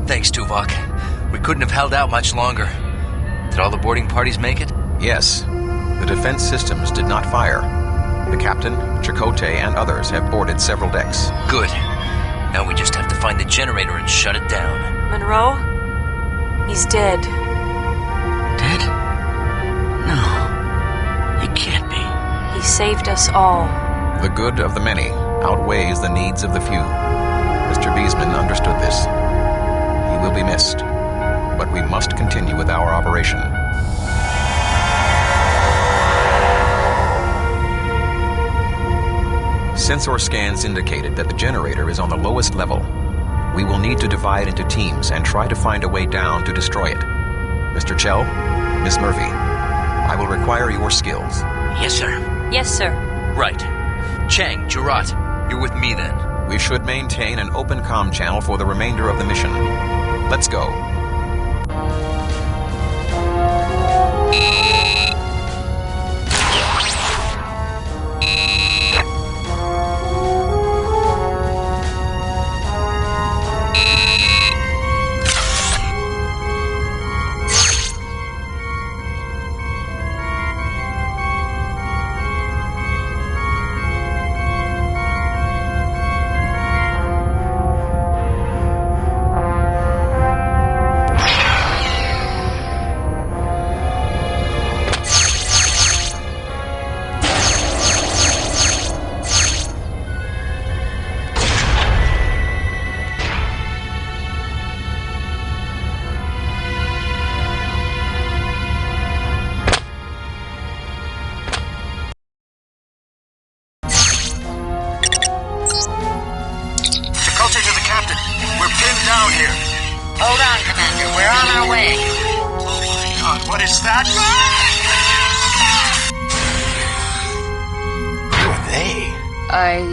Thanks, Tuvok. We couldn't have held out much longer. Did all the boarding parties make it? Yes. The defense systems did not fire. The captain, Chakotay, and others have boarded several decks. Good. Now we just have to find the generator and shut it down. Monroe? He's dead. Dead? No. He can't be. He saved us all. The good of the many outweighs the needs of the few. Mr. Beesman understood this. He will be missed, but we must continue with our operation. Sensor scans indicated that the generator is on the lowest level. We will need to divide into teams and try to find a way down to destroy it. Mr. Chell, Miss Murphy, I will require your skills. Yes, sir. Yes, sir. Right. Chang, Jurat, you're with me then. We should maintain an open comm channel for the remainder of the mission. Let's go. Hold on, Commander. We're on our way. Oh my God, what is that? Who are they? I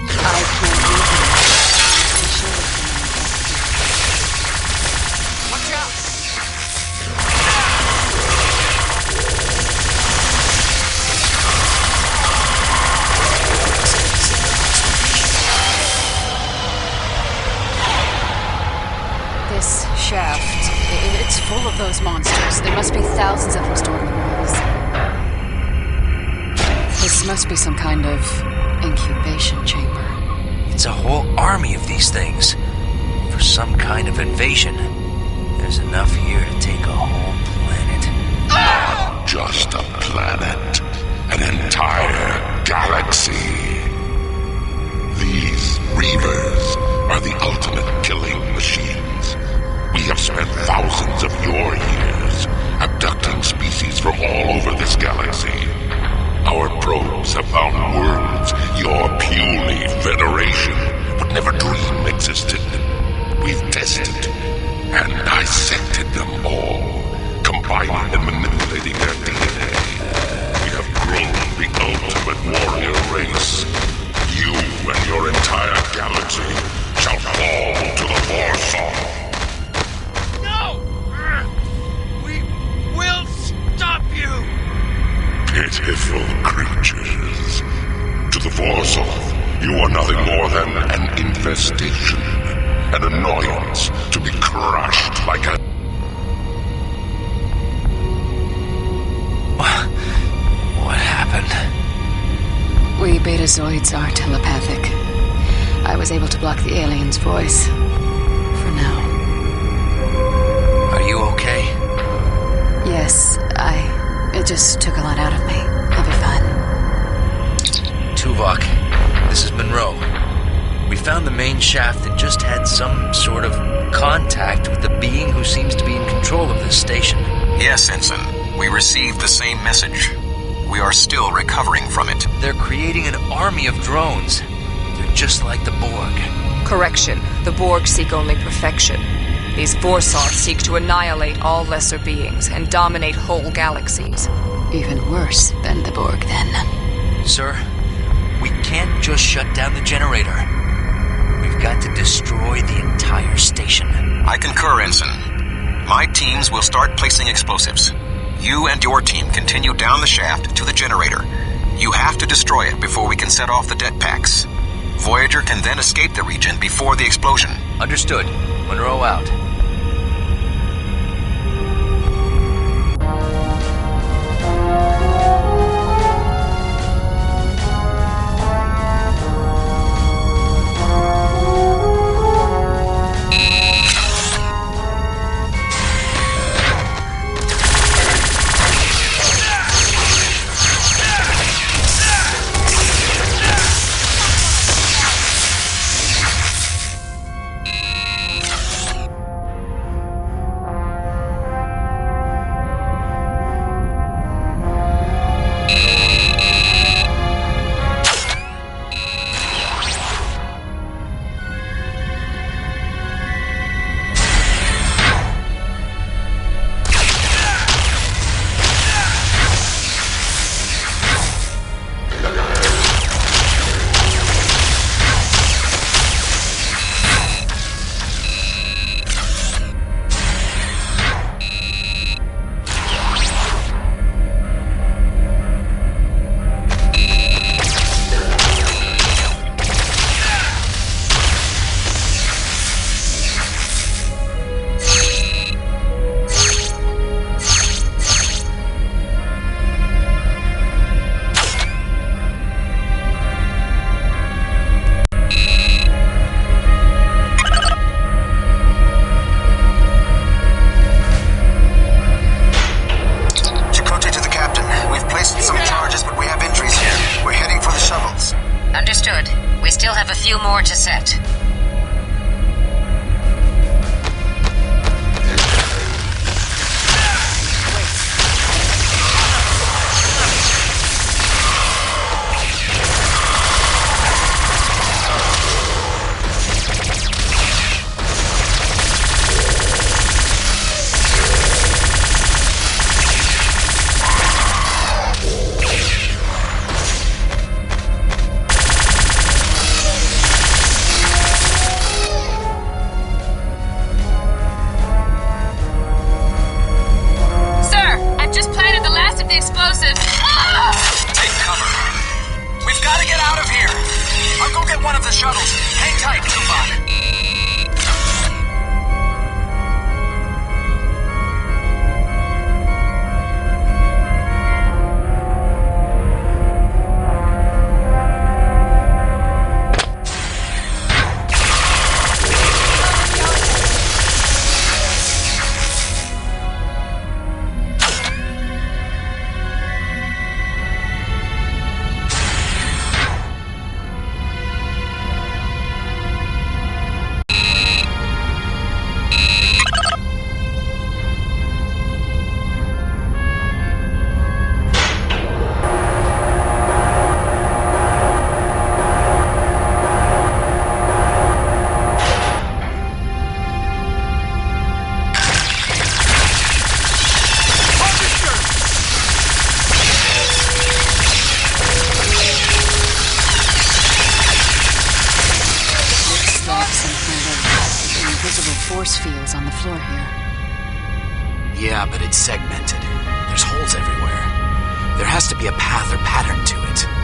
can't read them. Watch out! This shaft, it's full of those monsters. There must be thousands of them stored in the walls. This must be some kind of incubation chamber. It's a whole army of these things. For some kind of invasion. There's enough here to take a whole planet. Not just a planet. An entire galaxy. These Reavers are the ultimate killing machines. We have spent thousands of your years abducting species from all over this galaxy. Our probes have found worlds your puny Federation would never dream existed. We've tested and dissected them all, combining and manipulating their DNA. We have grown the ultimate warrior race. You and your entire galaxy shall fall to the Warsaw. Pitiful creatures. To the Warsaw, you are nothing more than an infestation, an annoyance to be crushed like a... What happened? We Betazoids are telepathic. I was able to block the alien's voice. For now. Are you okay? Yes, It just took a lot out of me. I'll be fine. Tuvok, this is Monroe. We found the main shaft and just had some sort of contact with the being who seems to be in control of this station. Yes, Ensign. We received the same message. We are still recovering from it. They're creating an army of drones. They're just like the Borg. Correction. The Borg seek only perfection. These Vorsauts seek to annihilate all lesser beings and dominate whole galaxies. Even worse than the Borg, then. Sir, we can't just shut down the generator. We've got to destroy the entire station. I concur, Ensign. My teams will start placing explosives. You and your team continue down the shaft to the generator. You have to destroy it before we can set off the det packs. Voyager can then escape the region before the explosion. Understood. Monroe out. Understood. We still have a few more to set. Force fields on the floor here. Yeah, but it's segmented. There's holes everywhere. There has to be a path or pattern to it.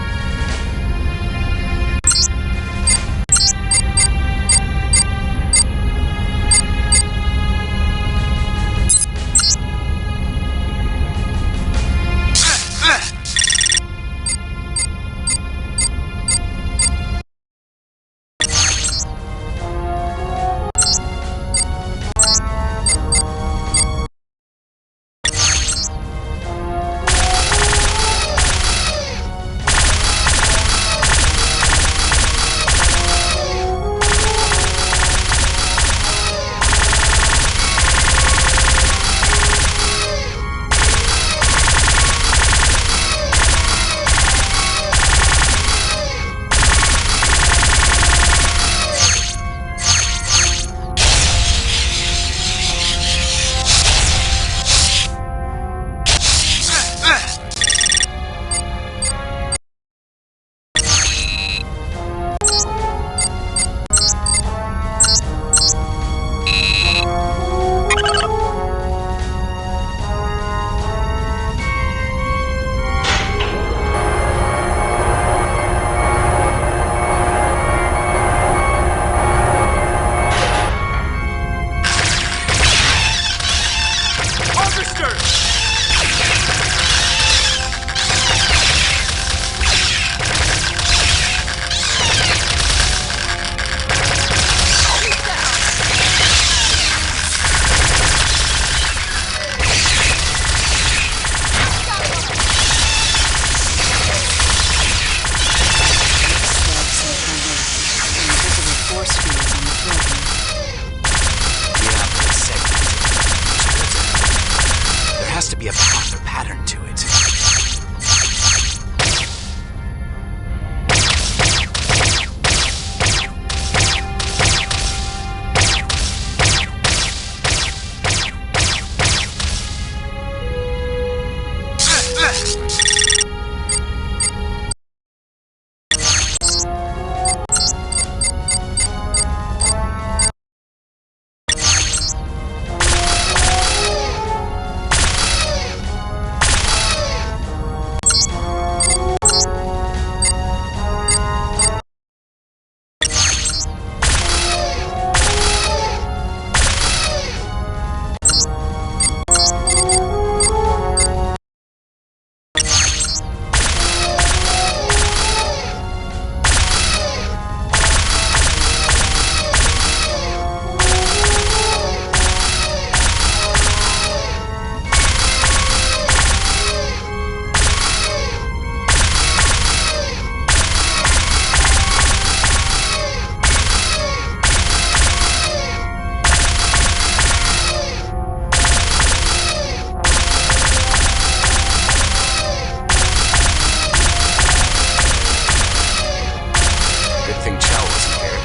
thing Chell wasn't here.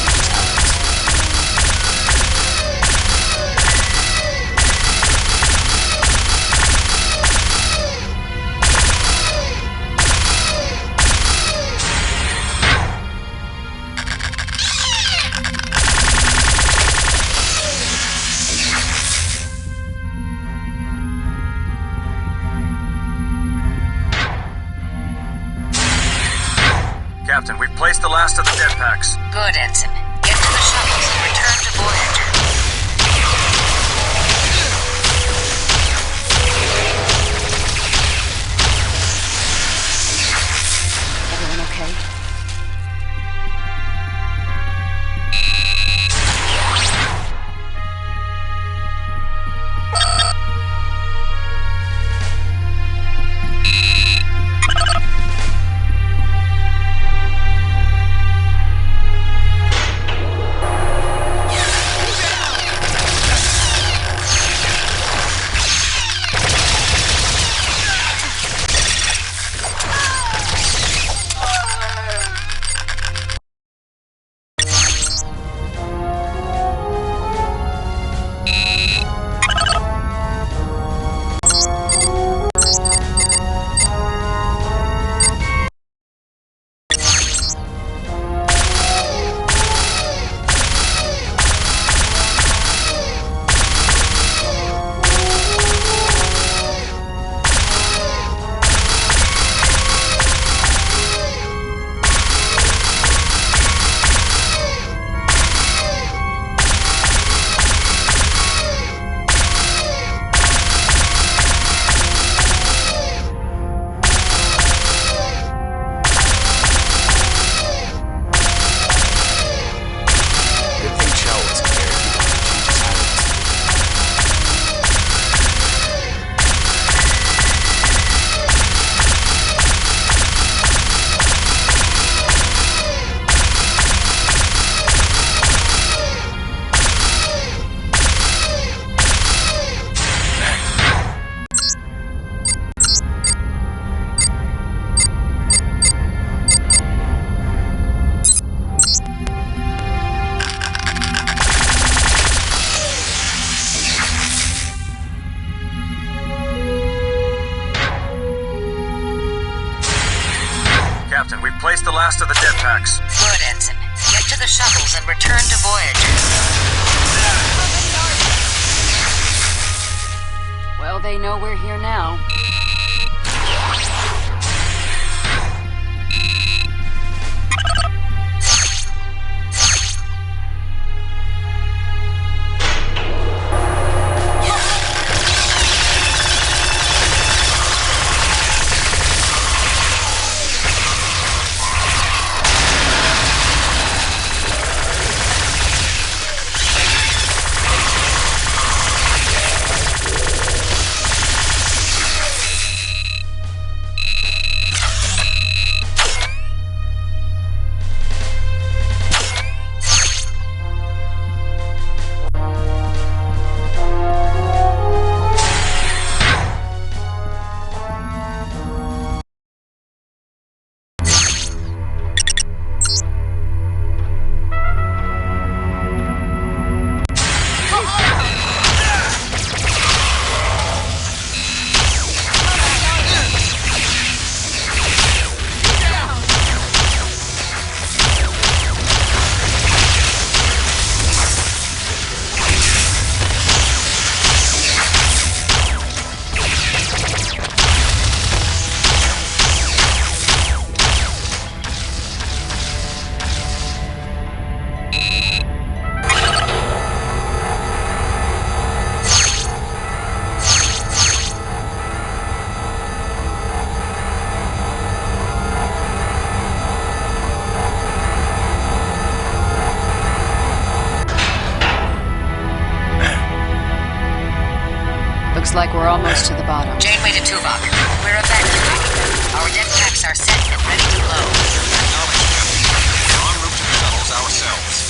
She just happens. Captain, we've placed the last of the dead packs. Good, Ensign. Get to the shuttles and return to Voyager. Everyone okay? Captain, we've placed the last of the dead packs. Good, Ensign. Get to the shuttles and return to Voyager. Well, they know we're here now. Like we're almost to the bottom. Janeway to Tuvok. We're evacuating. Our dead packs are set and ready to blow. Acknowledged, Captain. We're en route to the shuttles ourselves.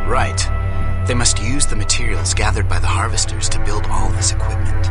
Right. They must use the materials gathered by the harvesters to build all this equipment.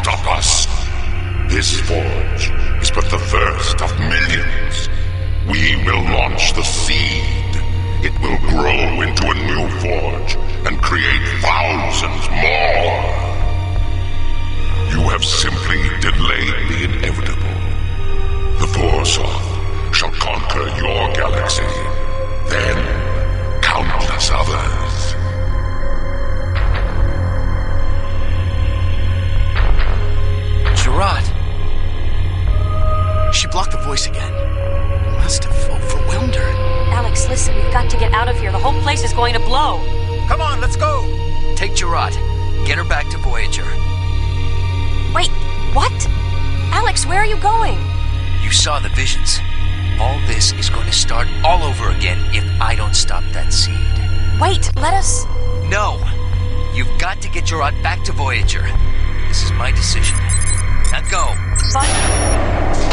stop us. This forge is but the first of millions. We will launch the seed. It will grow into a new forge and create thousands more. You have simply delayed the inevitable. The Vorsoth shall conquer your galaxy, then countless others. Gerard. She blocked the voice again. Must have overwhelmed her. Alex, listen, we've got to get out of here. The whole place is going to blow. Come on, let's go! Take Gerard. Get her back to Voyager. Wait, what? Alex, where are you going? You saw the visions. All this is going to start all over again if I don't stop that seed. Wait, let us... No! You've got to get Gerard back to Voyager. This is my decision. Now go! But...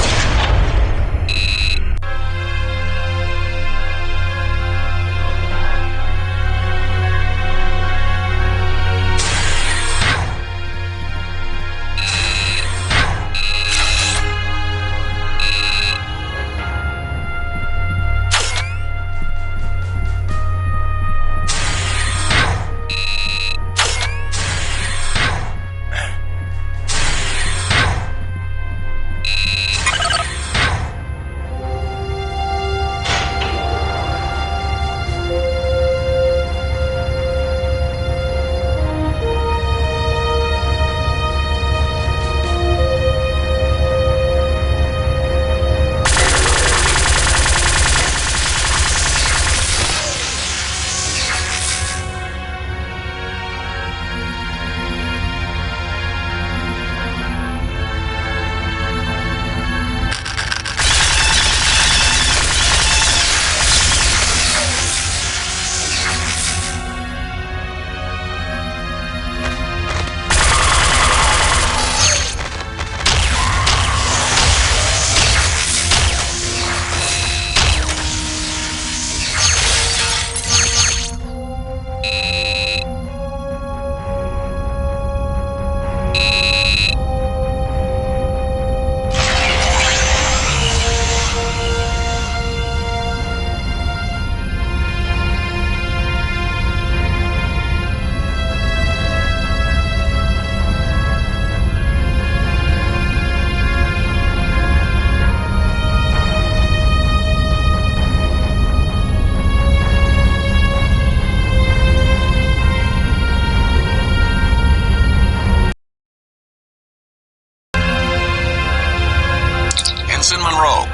Monroe.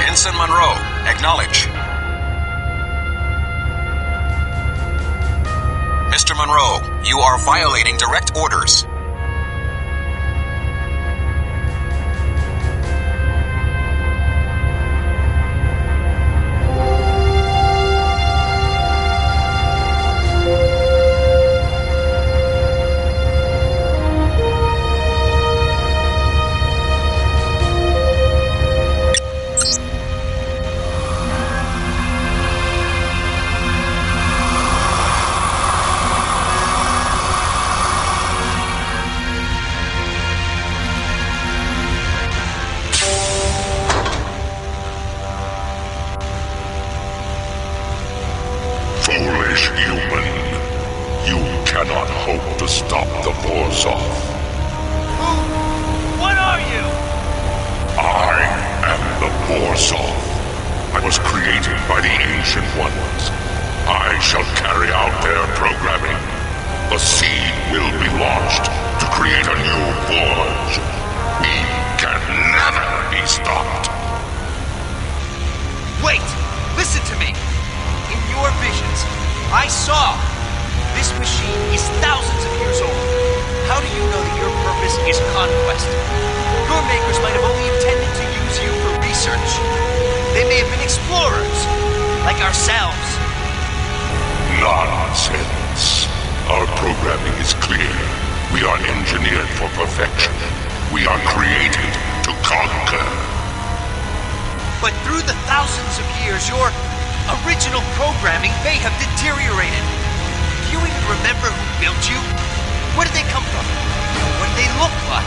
Ensign Monroe, acknowledge. Mr. Monroe, you are violating direct orders. Foolish human. You cannot hope to stop the Vorsoth. What are you? I am the Vorsoth. I was created by the Ancient Ones. I shall carry out their programming. The seed will be launched to create a new forge. We can never be stopped. Wait! Listen to me! In your visions, I saw this machine is thousands of years old. How do you know that your purpose is conquest? Your makers might have only intended to use you for research. They may have been explorers, like ourselves. Nonsense. Our programming is clear. We are engineered for perfection. We are created to conquer. But through the thousands of years, your original programming may have deteriorated. Do you even remember who built you? Where did they come from? What do they look like?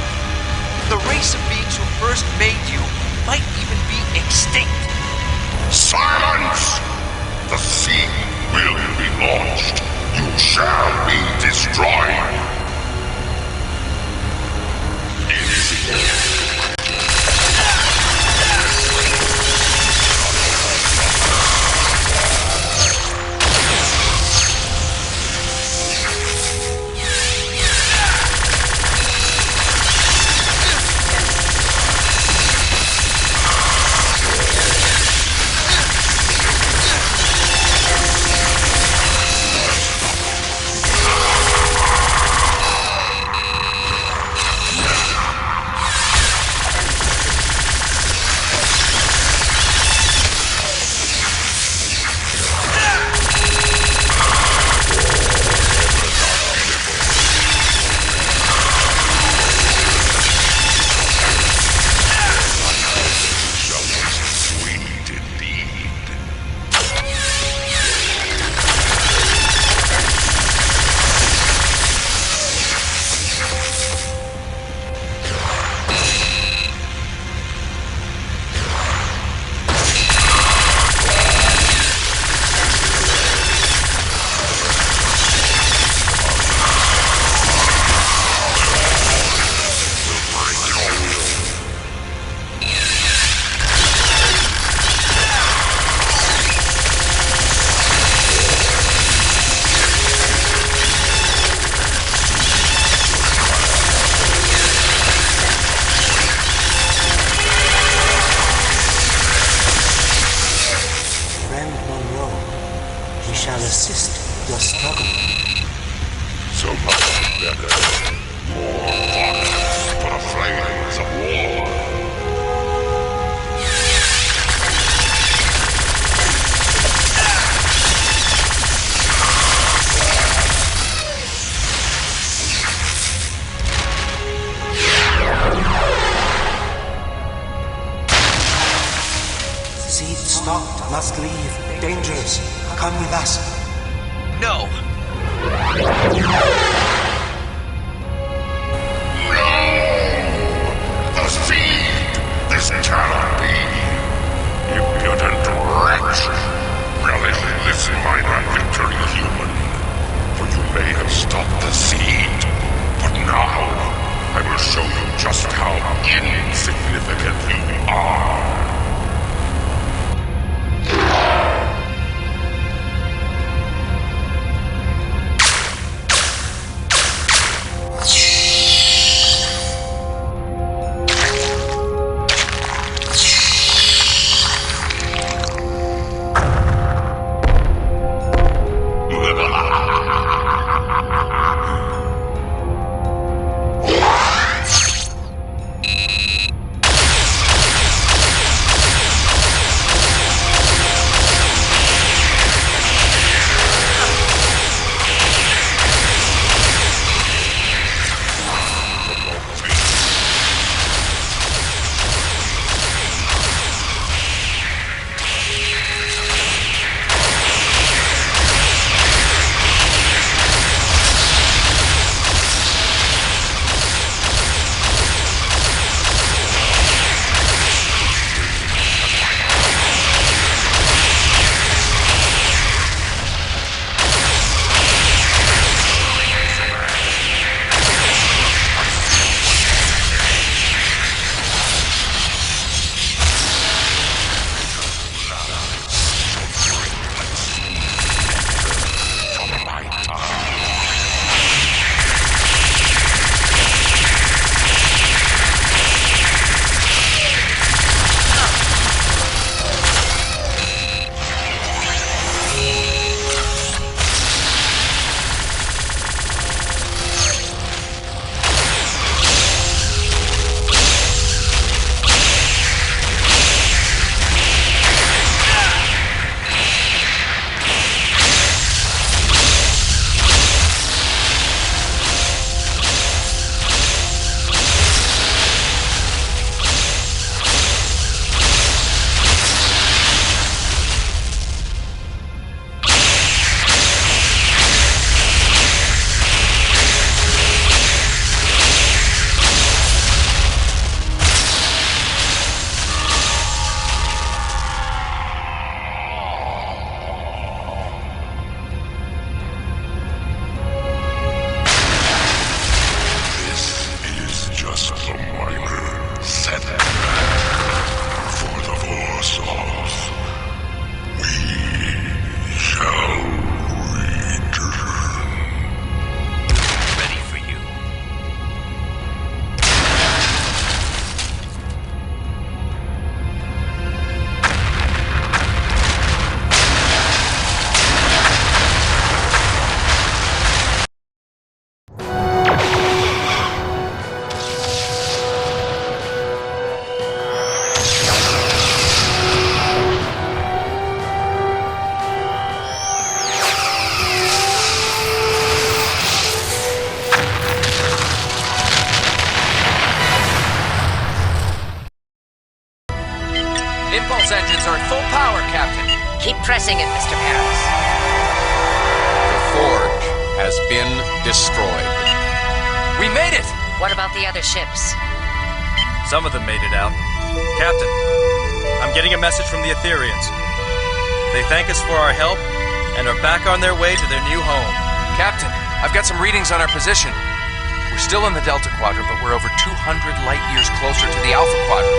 The race of beings who first made you might even be extinct. Silence! The seed will be launched. You shall be destroyed. Assist your struggle. So much better. More violence for the flames of war. Seed stopped. Must leave. Dangerous. Come with us. No. The seed! This cannot be! Impudent wretch! Relish this minor victory, human. For you may have stopped the seed, but now I will show you just how insignificant you are. missing it, Mr. Paris. The Forge has been destroyed. We made it! What about the other ships? Some of them made it out. Captain, I'm getting a message from the Etherians. They thank us for our help and are back on their way to their new home. Captain, I've got some readings on our position. We're still in the Delta Quadrant, but we're over 200 light years closer to the Alpha Quadrant.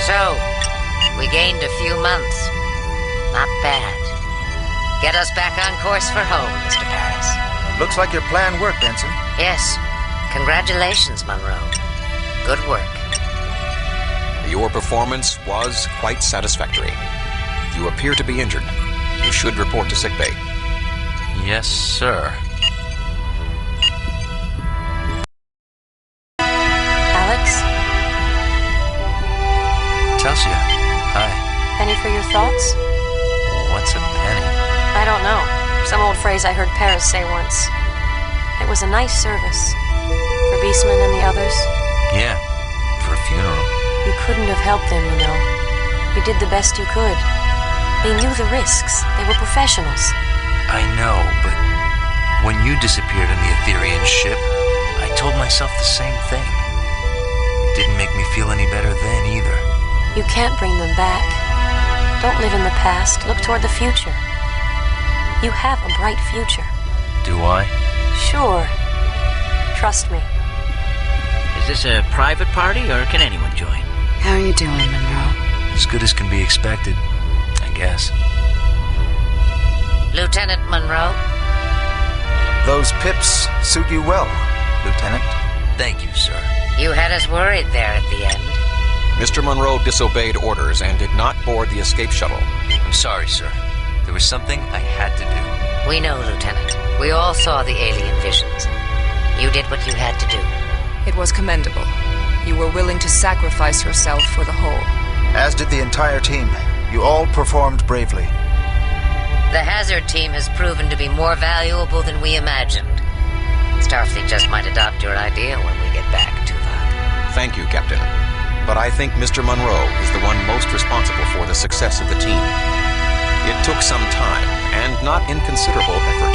So, we gained a few months. Not bad. Get us back on course for home, Mr. Paris. Looks like your plan worked, Ensign. Yes. Congratulations, Monroe. Good work. Your performance was quite satisfactory. You appear to be injured. You should report to sickbay. Yes, sir. Alex? Telsia, hi. Penny for your thoughts? What's a penny? I don't know. Some old phrase I heard Paris say once. It was a nice service. For Beastman and the others. Yeah, for a funeral. You couldn't have helped them, you know. You did the best you could. They knew the risks. They were professionals. I know, but when you disappeared on the Etherian ship, I told myself the same thing. It didn't make me feel any better then either. You can't bring them back. Don't live in the past. Look toward the future. You have a bright future. Do I? Sure. Trust me. Is this a private party, or can anyone join? How are you doing, Monroe? As good as can be expected, I guess. Lieutenant Monroe? Those pips suit you well, Lieutenant. Thank you, sir. You had us worried there at the end. Mr. Monroe disobeyed orders and did not board the escape shuttle. I'm sorry, sir. There was something I had to do. We know, Lieutenant. We all saw the alien visions. You did what you had to do. It was commendable. You were willing to sacrifice yourself for the whole. As did the entire team. You all performed bravely. The Hazard team has proven to be more valuable than we imagined. Starfleet just might adopt your idea when we get back, Tuvok. Thank you, Captain. But I think Mr. Monroe is the one most responsible for the success of the team. It took some time and not inconsiderable effort.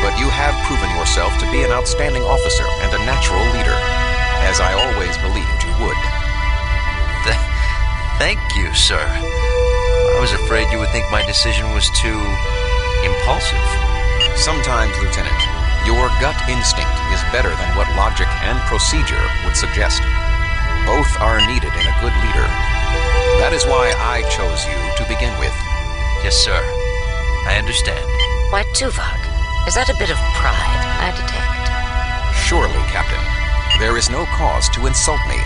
But you have proven yourself to be an outstanding officer and a natural leader, as I always believed you would. Thank you, sir. I was afraid you would think my decision was too impulsive. Sometimes, Lieutenant, your gut instinct is better than what logic and procedure would suggest. Both are needed in a good leader. That is why I chose you to begin with. Yes, sir. I understand. Why, Tuvok? Is that a bit of pride I detect? Surely, Captain. There is no cause to insult me.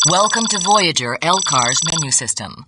Welcome to Voyager LCAR's menu system.